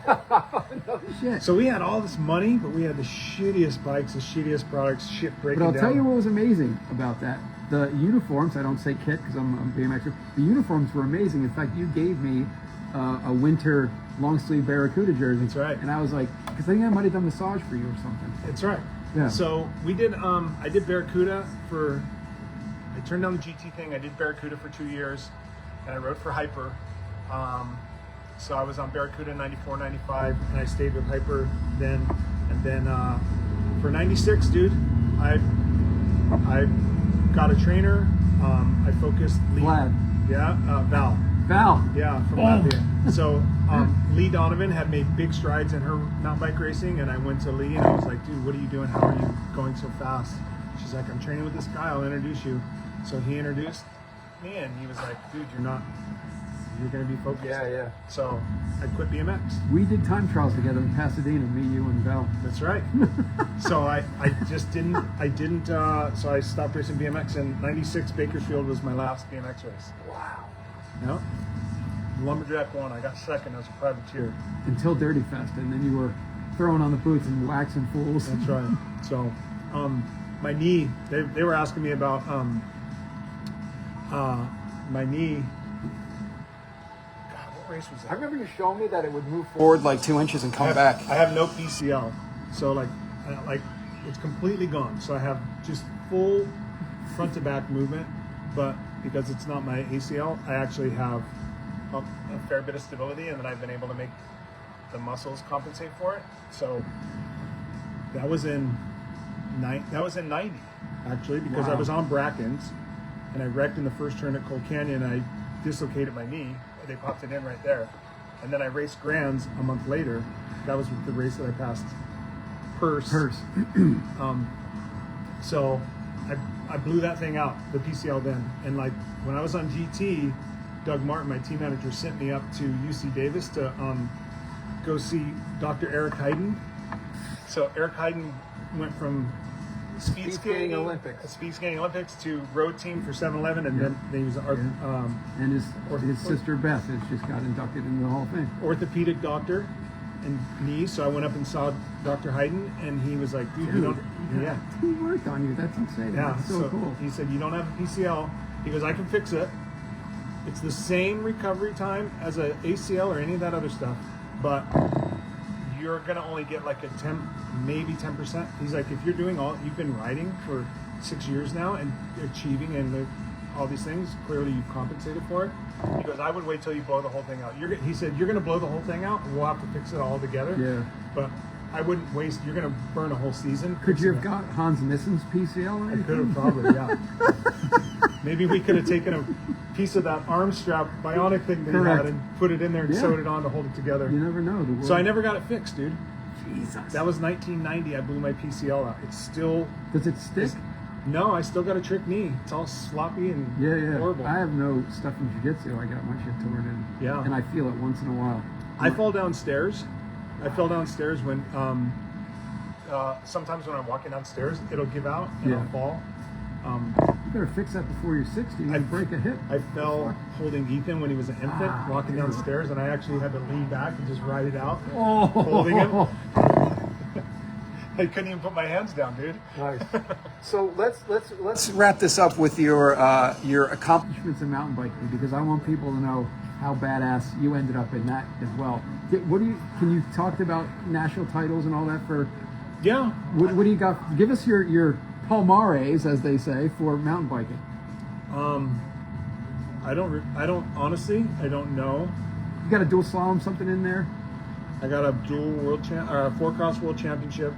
Shit. So we had all this money, but we had the shittiest bikes, the shittiest products, shit breaking But I'll down. tell you what was amazing about that. The uniforms, I don't say kit because I'm a BMXer. The uniforms were amazing. In fact, you gave me a winter long sleeve Barracuda jersey. That's right. And I was like, because I think I might have done massage for you or something. That's right. Yeah. So we did. I did Barracuda for. I turned down the GT thing. I did Barracuda for 2 years, and I rode for Hyper. So I was on Barracuda in '94, '95, and I stayed with Hyper then. And then for '96, dude, I got a trainer. I focused. Vlad. Yeah, Val. Val. Yeah, from Latvia. So Lee Donovan had made big strides in her mountain bike racing, and I went to Lee and I was like, dude, what are you doing? How are you going so fast? She's like, I'm training with this guy. I'll introduce you. So he introduced me, and he was like, dude, you're going to be focused. Yeah. So I quit BMX. We did time trials together in Pasadena, me, you, and Val. That's right. So I so I stopped racing BMX in '96. Bakersfield was my last BMX race. Wow. No? Lumberjack won. I got second as a privateer. Until Dirty Fest, and then you were throwing on the boots and waxing fools. That's right. So, my knee, they were asking me about my knee. God, race was I that? remember you showing me that it would move forward like 2 inches and come back. I have no PCL, so like it's completely gone. So I have just full front to back movement, but because it's not my ACL, I actually have a fair bit of stability, and then I've been able to make the muscles compensate for it. So that was in 90 actually, because I Wow. was on Brackens and I wrecked in the first turn at Cold Canyon. I dislocated my knee. They popped it in right there, and then I raced Grands a month later. That was the race that I passed Purse. So I blew that thing out, the PCL then. And like when I was on GT, Doug Martin, my team manager, sent me up to UC Davis to go see Dr. Eric Heiden. So Eric Heiden went from speed skating Olympics to road team for 7-Eleven, and then he was And his sister Beth has just got inducted into the Hall of Fame. orthopedic doctor and knees. So I went up and saw Dr. Heiden, and he was like, dude, you don't, yeah. He worked on you. That's insane. Yeah, That's so cool. He said, you don't have a PCL. He goes, I can fix it. It's the same recovery time as a ACL or any of that other stuff, but you're gonna only get like a 10, maybe 10%. He's like, if you're doing you've been riding for 6 years now and achieving and all these things, clearly you've compensated for it. He goes, I would wait till you blow the whole thing out. He said, you're gonna blow the whole thing out. We'll have to fix it all together. Yeah. But I wouldn't waste. You're gonna burn a whole season. Could you fixing have it. got Hans Nissen's PCL or I anything? could have probably, yeah. Maybe we could have taken a piece of that arm strap bionic thing that he Correct. had and put it in there and Yeah. sewed it on to hold it together. You never know. The world. So I never got it fixed, dude. Jesus. That was 1990. I blew my PCL out. It's still Does it stick? no. I still got a trick knee. It's all sloppy and Yeah. horrible. I have no stuff in jiu-jitsu. I got my shit torn in. Yeah. And I feel it once in a while. I fall downstairs. I fell downstairs when sometimes when I'm walking downstairs, it'll give out and I'll Yeah. fall. You better fix that before you're 60. You break a hip. I fell holding Ethan when he was an infant, walking downstairs, and I actually had to lean back and just ride it out, holding him. I couldn't even put my hands down, dude. Nice. So let's wrap this up with your accomplishments. Accomplishments in mountain biking, because I want people to know how badass you ended up in that as well. Can you talk about national titles and all that for? Yeah. What do you got? Give us your palmares, as they say, for mountain biking. I don't honestly, I don't know. You got a dual slalom something in there? I got a dual four cross world championship.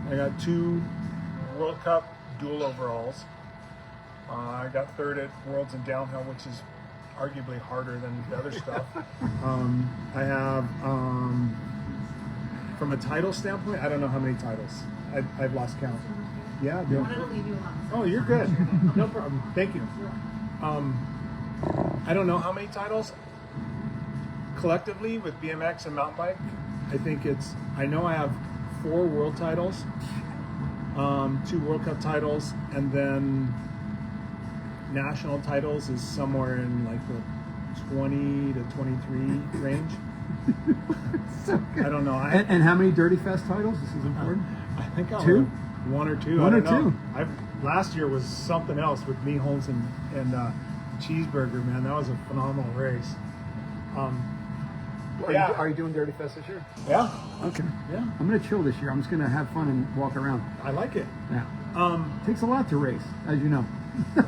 I got 2 World Cup dual overalls. I got third at Worlds in downhill, which is arguably harder than the other stuff. I have, from a title standpoint, I don't know how many titles. I've lost count. Yeah, I wanted to leave you alone. Oh, you're good. No problem. Thank you. I don't know how many titles collectively with BMX and mountain bike. I know I have 4 world titles, 2 World Cup titles, and then national titles is somewhere in like the 20 to 23 range. So good. I don't know. And how many Dirty Fest titles? This is important. I think I'll 2? have 1 or 2. One I or don't know. two. Last year was something else with me, Holmes, and Cheeseburger. Man, that was a phenomenal race. Yeah. Are you doing Dirty Fest this year? Yeah, Okay. yeah, I'm gonna chill this year. I'm just gonna have fun and walk around. I like it. Yeah. Takes a lot to race, as you know.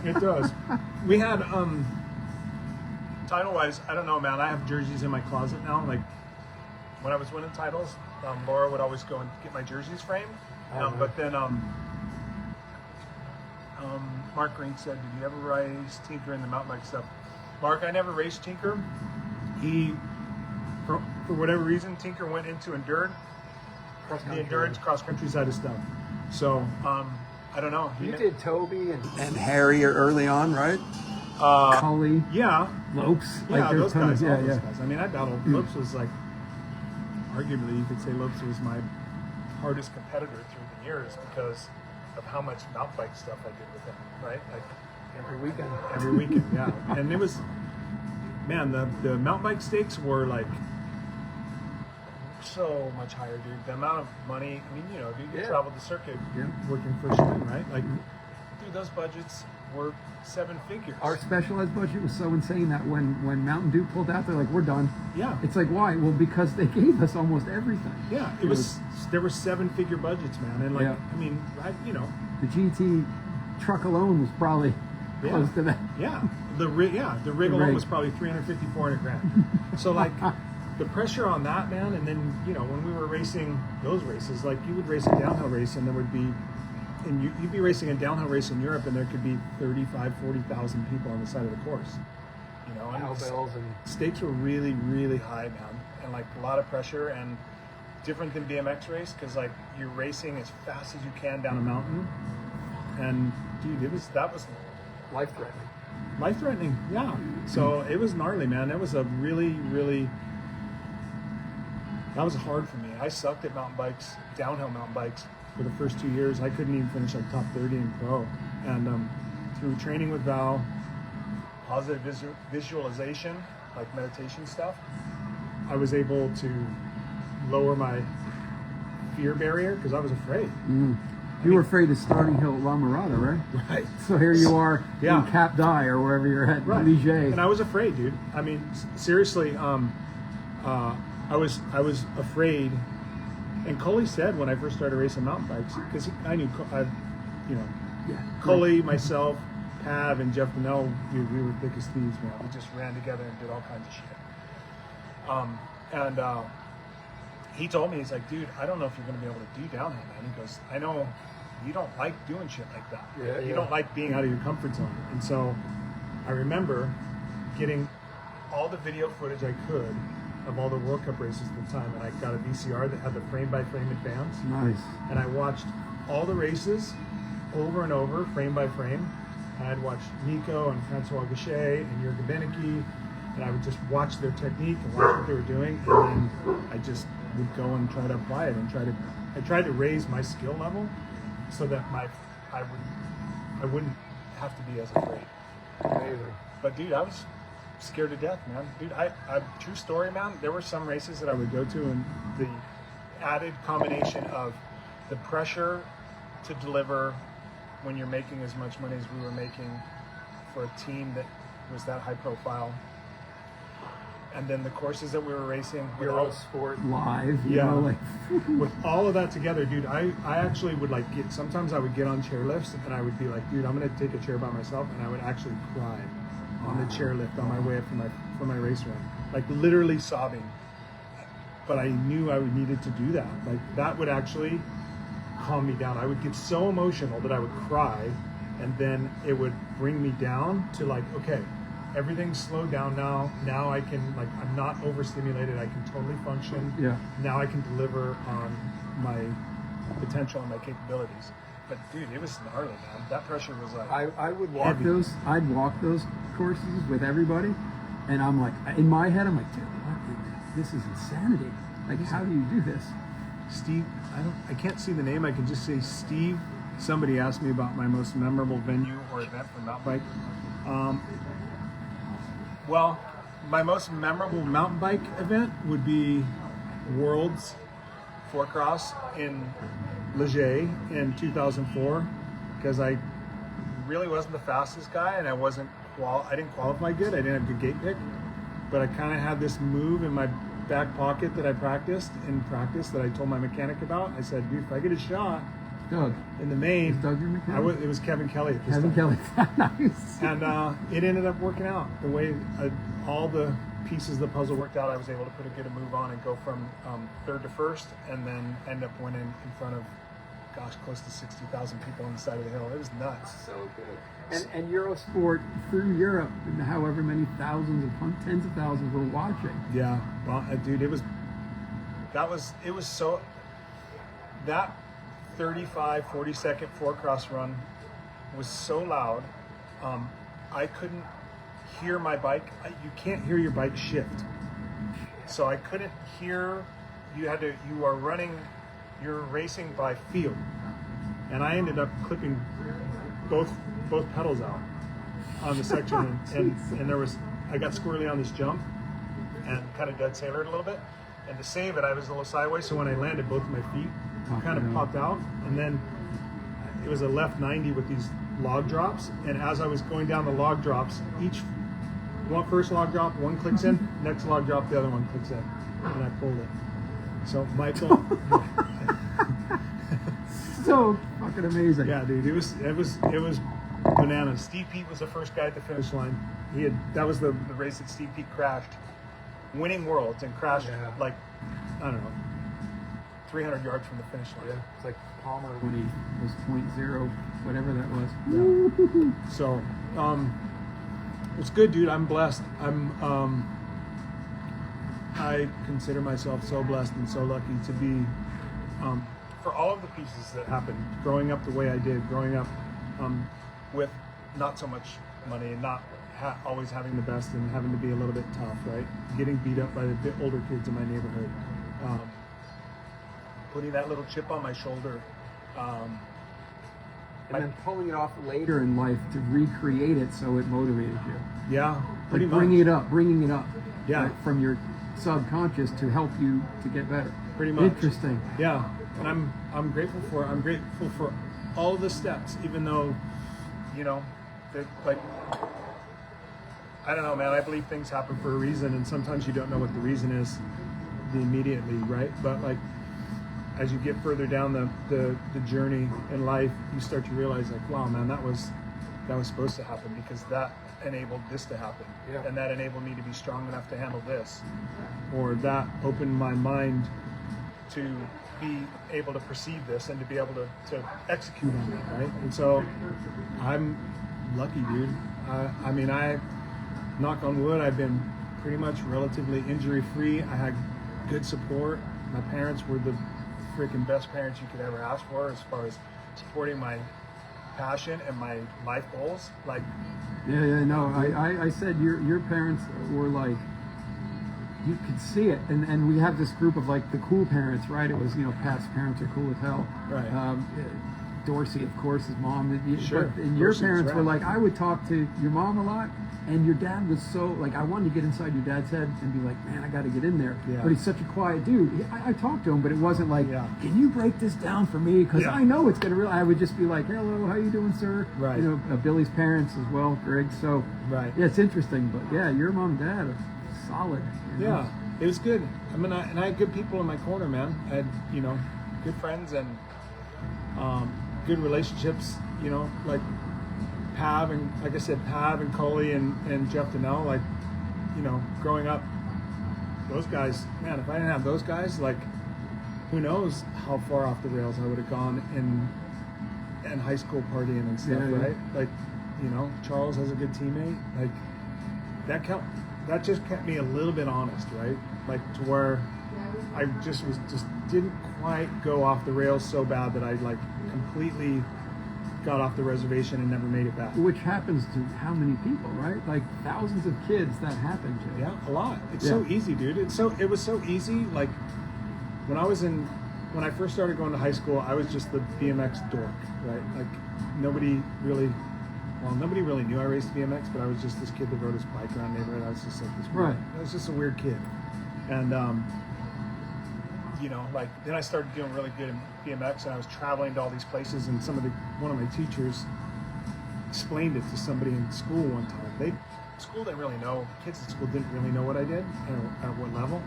It does. We had title-wise, I don't know, man. I have jerseys in my closet now. Like when I was winning titles, Laura would always go and get my jerseys framed. But then Mark Green said, "Did you ever race Tinker in the mountain bike stuff?" Mark, I never raced Tinker. He, for whatever reason, Tinker went into the endurance cross-country side of stuff. So I don't know. You did Toby and Harry early on, right? Cully, Yeah. Lopes. Yeah, there's those tons guys. of- All those guys. I mean, I battled. Lopes was like, arguably, you could say Lopes was my hardest competitor through the years because of how much mountain bike stuff I did with him. Right, like Every weekend. every weekend. Yeah, and it was, man, the mountain bike stakes were like so much higher, dude. The amount of money. I mean, dude, you Yeah. traveled the circuit Yeah. working for Schwinn, right? Like, dude, dude, those budgets were 7 figures. Our specialized budget was so insane that when Mountain Dew pulled out, they're like, we're done. Yeah. It's like, why? Well, because they gave us almost everything. Yeah, there were 7-figure budgets, man, and like, Yeah. I mean, The GT truck alone was probably close to that. yeah, the rig alone rig. was probably 350, 400 grand. So like, the pressure on that, man, and then when we were racing those races, like you would race a downhill race, and there would be, and you'd be racing a downhill race in Europe, and there could be 35, 40,000 people on the side of the course. And Cowbells and stakes were really, really high, man, and like a lot of pressure, and different than BMX race because like you're racing as fast as you can down a mountain, and dude, that was life-threatening. life-threatening. Yeah, so it was gnarly, man. That was a really, really, that was hard for me. I sucked at mountain bikes, downhill mountain bikes, for the first 2 years. I couldn't even finish like top 30 in pro, and through training with Val, positive visualization, like meditation stuff, I was able to lower my fear barrier because I was afraid. You were afraid of Starting Hill at La Mirada, right? Right. So here you are Yeah. in Cap d'Aille or wherever you're at, Right. Ligier. And I was afraid, dude. I mean, seriously, I was afraid. And Coley said when I first started racing mountain bikes, because I knew, Yeah. Coley, myself, Pav, and Jeff Donnell, dude, we were thick as thieves, man. We just ran together and did all kinds of shit. He told me, he's like, dude, I don't know if you're going to be able to do downhill, man. He goes, I know you don't like doing shit like that. Yeah, you yeah. don't like being out of your comfort zone. And so I remember getting all the video footage I could of all the World Cup races at the time, and I got a VCR that had the frame-by-frame advance. Nice. And I watched all the races over and over, frame by frame. And I'd watch Nico and Francois Gachet and Jürgen Benecke, and I would just watch their technique and watch what they were doing, and then I just would go and try to apply it and I tried to raise my skill level so that I wouldn't have to be as afraid. Amazing. But dude, I was scared to death, man. Dude, I true story, man. There were some races that I would go to, and the added combination of the pressure to deliver when you're making as much money as we were making for a team that was that high profile, and then the courses that we were racing, Eurosport Live, you Yeah. know, like with all of that together, dude, I actually would like sometimes I would get on chairlifts and I would be like, dude, I'm gonna take a chair by myself, and I would actually cry on the chairlift on my way up from my race run, like literally sobbing. But I knew I needed to do that. Like that would actually calm me down. I would get so emotional that I would cry, and then it would bring me down to like, okay, everything's slowed down now. Now I can, like, I'm not overstimulated. I can totally function. Yeah. Now I can deliver on my potential and my capabilities. But dude, it was gnarly, man. That pressure was like, I would walk Heavy. those. I'd walk those courses with everybody, and I'm like, in my head, I'm like, dude, this is insanity. Like, how do you do this? Steve, I can't see the name. I can just say Steve. Somebody asked me about my most memorable venue or event for mountain bike. Well, my most memorable mountain bike event would be Worlds 4Cross in Ligier in 2004, because I really wasn't the fastest guy, and I didn't qualify good. I didn't have good gate pick, but I kind of had this move in my back pocket that I practiced that I told my mechanic about. I said, dude, if I get a shot Doug. in the main, Is Doug your mechanic? it was Kevin Kelly at this Kevin time. Kelly. Nice. And it ended up working out the way all the pieces of the puzzle worked out. I was able to put a good move on and go from third to first, and then end up winning in front of, close to 60,000 people on the side of the hill. It was nuts. So good. And Eurosport through Europe, and however many thousands of tens of thousands were watching. Yeah, well, dude, it was so, that 35, 40 second 4Cross run was so loud. I couldn't hear my bike. You can't hear your bike shift. So I couldn't hear, you're racing by feel. And I ended up clipping both pedals out on the section, and I got squirrely on this jump and kind of dead sailored a little bit. And to save it, I was a little sideways, so when I landed, both of my feet kind of popped out, and then it was a left 90 with these log drops, and as I was going down the log drops, first log drop, one clicks in, next log drop, the other one clicks in, and I pulled it. So Michael, So fucking amazing. yeah, dude, it was bananas. Steve Pete was the first guy at the finish line. That was the race that Steve Pete crashed, winning worlds, and crashed like, I don't know, 300 yards from the finish line. Yeah, it's like Palmer when he was 0.0, whatever that was. Yeah. So, it's good, dude. I'm blessed. I consider myself so blessed and so lucky to be, for all of the pieces that happened, growing up the way I did, growing up with not so much money and not always having the best and having to be a little bit tough, right? Getting beat up by the bit older kids in my neighborhood. Putting that little chip on my shoulder. And then pulling it off later in life to recreate it so it motivated you. Yeah, pretty much. Bringing it up. Yeah. Right, from your subconscious to help you to get better. Pretty much. Interesting. Yeah, and I'm grateful for it. I'm grateful for all the steps, even though, they're like, I don't know, man. I believe things happen for a reason, and sometimes you don't know what the reason is immediately, right? But like, as you get further down the journey in life, you start to realize, like, wow, man, that was supposed to happen because that enabled this to happen, and that enabled me to be strong enough to handle this, or that opened my mind to be able to perceive this and to be able to execute on that, right? And so I'm lucky, dude. I mean, knock on wood, I've been pretty much relatively injury free. I had good support. My parents were the freaking best parents you could ever ask for as far as supporting my passion and my life goals. Like, No, I said your parents were like, you could see it, and we have this group of like the cool parents, right? It was, Pat's parents are cool as hell, right? Dorsey, of course, his mom. Sure. But, and your Dorsey's parents were right. like, I would talk to your mom a lot, and your dad was so like, I wanted to get inside your dad's head and be like, man, I got to get in there. Yeah. But he's such a quiet dude. I talked to him, but it wasn't like, can you break this down for me? Because I know it's gonna. I would just be like, hello, how you doing, sir? Right. Billy's parents as well, Greg. So right. Yeah, it's interesting, but yeah, your mom and dad are solid. Yeah, it was good. I mean, I had good people in my corner, man. I had, good friends and good relationships, like Pav and, like I said, Pav and Coley and Jeff Donnell, like, growing up, those guys, man, if I didn't have those guys, like, who knows how far off the rails I would have gone in high school partying and stuff, right? Like, Charles has a good teammate. Like, that just kept me a little bit honest, right? Like, to where I just didn't quite go off the rails so bad that I like completely got off the reservation and never made it back. Which happens to how many people, right? Like thousands of kids that happened to. Yeah, a lot. It's so easy, dude. It was so easy. Like when I first started going to high school, I was just the BMX dork, right? Like nobody really knew I raced BMX, but I was just this kid that rode his bike around the neighborhood. I was just like this weird, I was just a weird kid. And like then I started doing really good in BMX, and I was traveling to all these places, and one of my teachers explained it to somebody in school one time. School didn't really know, kids at school didn't really know what I did or at what level.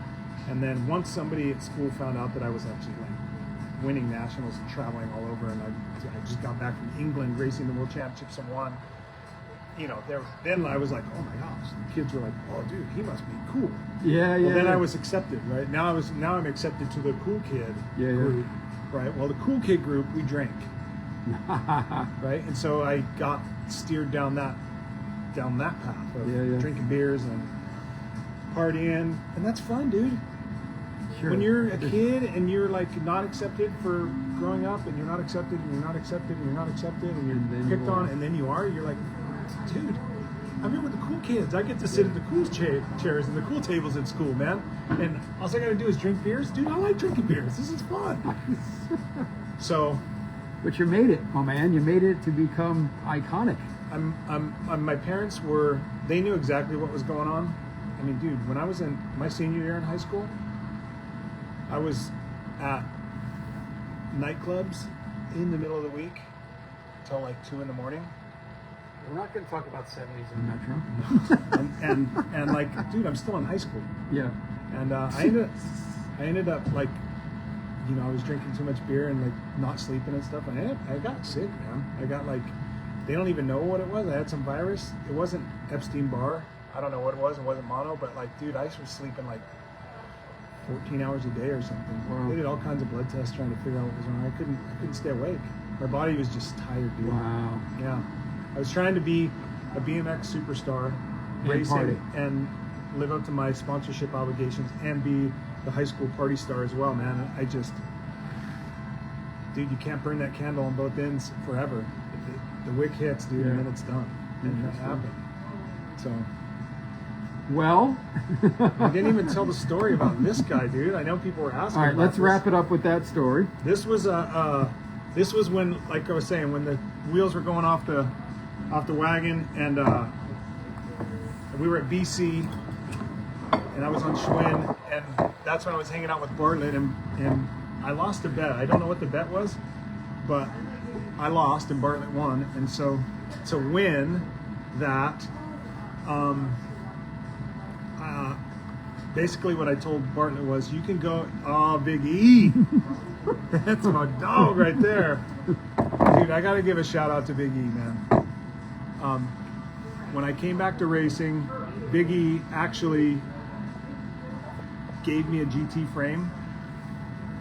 And then once somebody at school found out that I was actually like winning nationals and traveling all over, and I just got back from England racing the world championships and won. Then I was like, oh my gosh, the kids were like, oh dude, he must be cool. Well, then I was accepted, right? Now I'm accepted to the cool kid group, right? Well, the cool kid group, we drank, right? And so I got steered down that path of drinking beers and partying, and that's fun, dude. Sure. When you're a kid and you're like not accepted for growing up, and you're not accepted, and you're not accepted, and you're not accepted, and you're picked on, and then you are, you're like, dude, I'm here with the cool kids. I get to sit at the cool chairs and the cool tables at school, man. And all I got to do is drink beers. Dude, I like drinking beers. This is fun. So, but you made it, my man. You made it to become iconic. My parents they knew exactly what was going on. I mean, dude, when I was in my senior year in high school, I was at nightclubs in the middle of the week till like 2 in the morning. We're not going to talk about 70s in Metro. and like, dude, I'm still in high school. Yeah. And I ended up like, you know, I was drinking too much beer and like not sleeping and stuff. And I got sick, man. I got like, they don't even know what it was. I had some virus. It wasn't Epstein-Barr. I don't know what it was. It wasn't mono, but like, dude, I was sleeping like 14 hours a day or something. Wow. They did all kinds of blood tests trying to figure out what was wrong. I couldn't stay awake. My body was just tired, dude. Wow. Yeah. I was trying to be a BMX superstar, And racing, party. and live up to my sponsorship obligations and be the high school party star as well, man. I just, dude, you can't burn that candle on both ends forever. The wick hits, dude, and Yeah. then it's done. And that happened. So Well, I didn't even tell the story about this guy, dude. I know people were asking. all right, about let's this. wrap it up with that story. This was this was when, like I was saying, when the wheels were going off the wagon, and we were at BC, and I was on Schwinn, and that's when I was hanging out with Bartlett, and I lost a bet. I don't know what the bet was, but I lost and Bartlett won, and so to win that, basically what I told Bartlett was, you can go, oh, Big E. That's my dog right there. Dude, I got to give a shout out to Big E, man. When I came back to racing, Big E actually gave me a GT frame,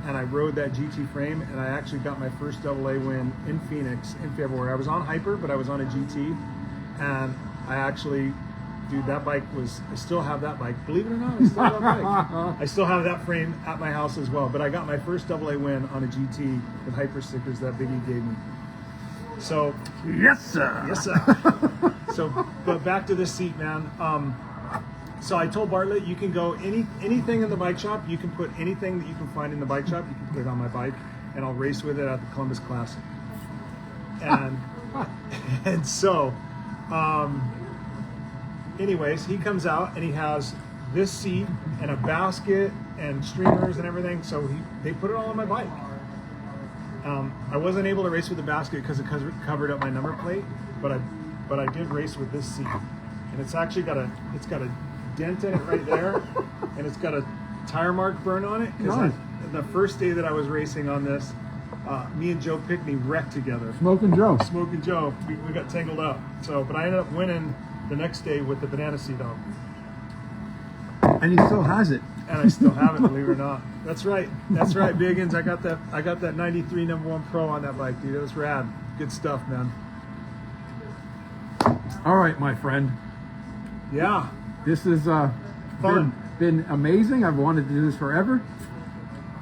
and I rode that GT frame, and I actually got my first AA win in Phoenix in February. I was on Hyper, but I was on a GT, and I actually, dude, that bike was, I still have that bike. Believe it or not, I still have that bike. I still have that frame at my house as well, but I got my first AA win on a GT with Hyper stickers that Big E gave me. So, Yes, sir. yes, sir. So, but back to this seat, man. So I told Bartlett, you can go anything in the bike shop. You can put anything that you can find in the bike shop. You can put it on my bike, and I'll race with it at the Columbus Classic. And and so, anyways, he comes out and he has this seat and a basket and streamers and everything. So they put it all on my bike. I wasn't able to race with the basket because it covered up my number plate, but I did race with this seat, and it's actually got a dent in it right there, and it's got a tire mark burn on it. Nice. The first day that I was racing on this, me and Joe Pickney wrecked together. Smoking Joe. Smoke and Joe, we got tangled up. So, but I ended up winning the next day with the banana seat on. And he still has it. And I still have it, believe it or not. That's right, Biggins. I got that '93 number 1 Pro on that bike, dude. It was rad. Good stuff, man. All right, my friend. Yeah, This has Fun. been amazing. I've wanted to do this forever.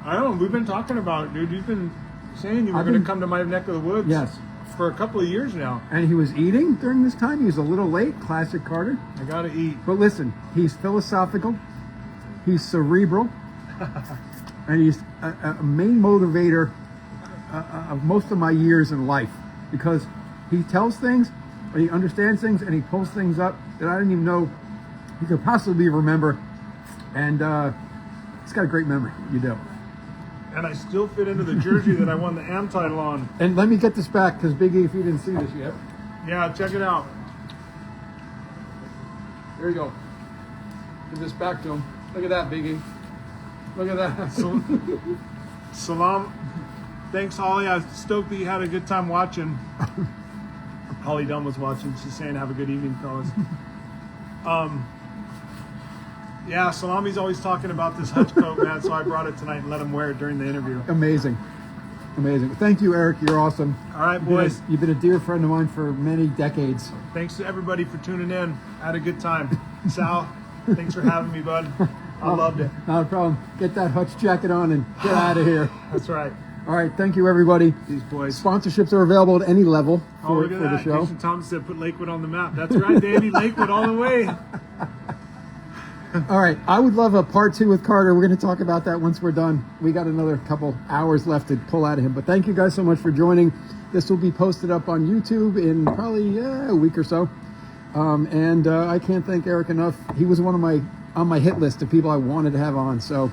I don't know. We've been talking about it, dude. You've been saying you were I've going to been- come to my neck of the woods. Yes. For a couple of years now. And he was eating during this time. He was a little late. Classic Carter. I got to eat. But listen, he's philosophical. He's cerebral. And he's a main motivator of most of my years in life, because he tells things, and he understands things, and he pulls things up that I didn't even know he could possibly remember. And he's got a great memory. You do. And I still fit into the jersey that I won the AM title on. And let me get this back, because Big E, if you didn't see this yet, Yeah, check it out. there you go. Give this back to him. Look at that, Big E. Look at that. Salam. Thanks, Holly. I was stoked that you had a good time watching. Holly Dunn was watching. She's saying, have a good evening, fellas. Yeah, Salami's always talking about this hutch coat, man, so I brought it tonight and let him wear it during the interview. Amazing. Amazing. Thank you, Eric. You're awesome. All right, boys. You've been a dear friend of mine for many decades. Thanks to everybody for tuning in. I had a good time. Sal, thanks for having me, bud. I loved it. Not a problem. Get that Hutch jacket on and get out of here. That's right. All right. Thank you, everybody. These boys. Sponsorships are available at any level Oh, for look at the that. show. Jason Thomas said put Lakewood on the map. That's right, baby. Lakewood all the way. All right. I would love a part 2 with Carter. We're going to talk about that once we're done. We got another couple hours left to pull out of him. But thank you guys so much for joining. This will be posted up on YouTube in probably a week or so. And I can't thank Eric enough. He was on my hit list of people I wanted to have on. So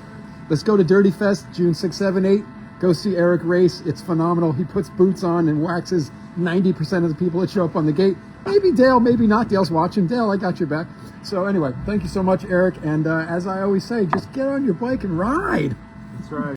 let's go to Dirty Fest, June 6, 7, 8. Go see Eric race. It's phenomenal. He puts boots on and waxes 90% of the people that show up on the gate. Maybe Dale, maybe not. Dale's watching. Dale, I got your back. So anyway, thank you so much, Eric. And as I always say, just get on your bike and ride. That's right.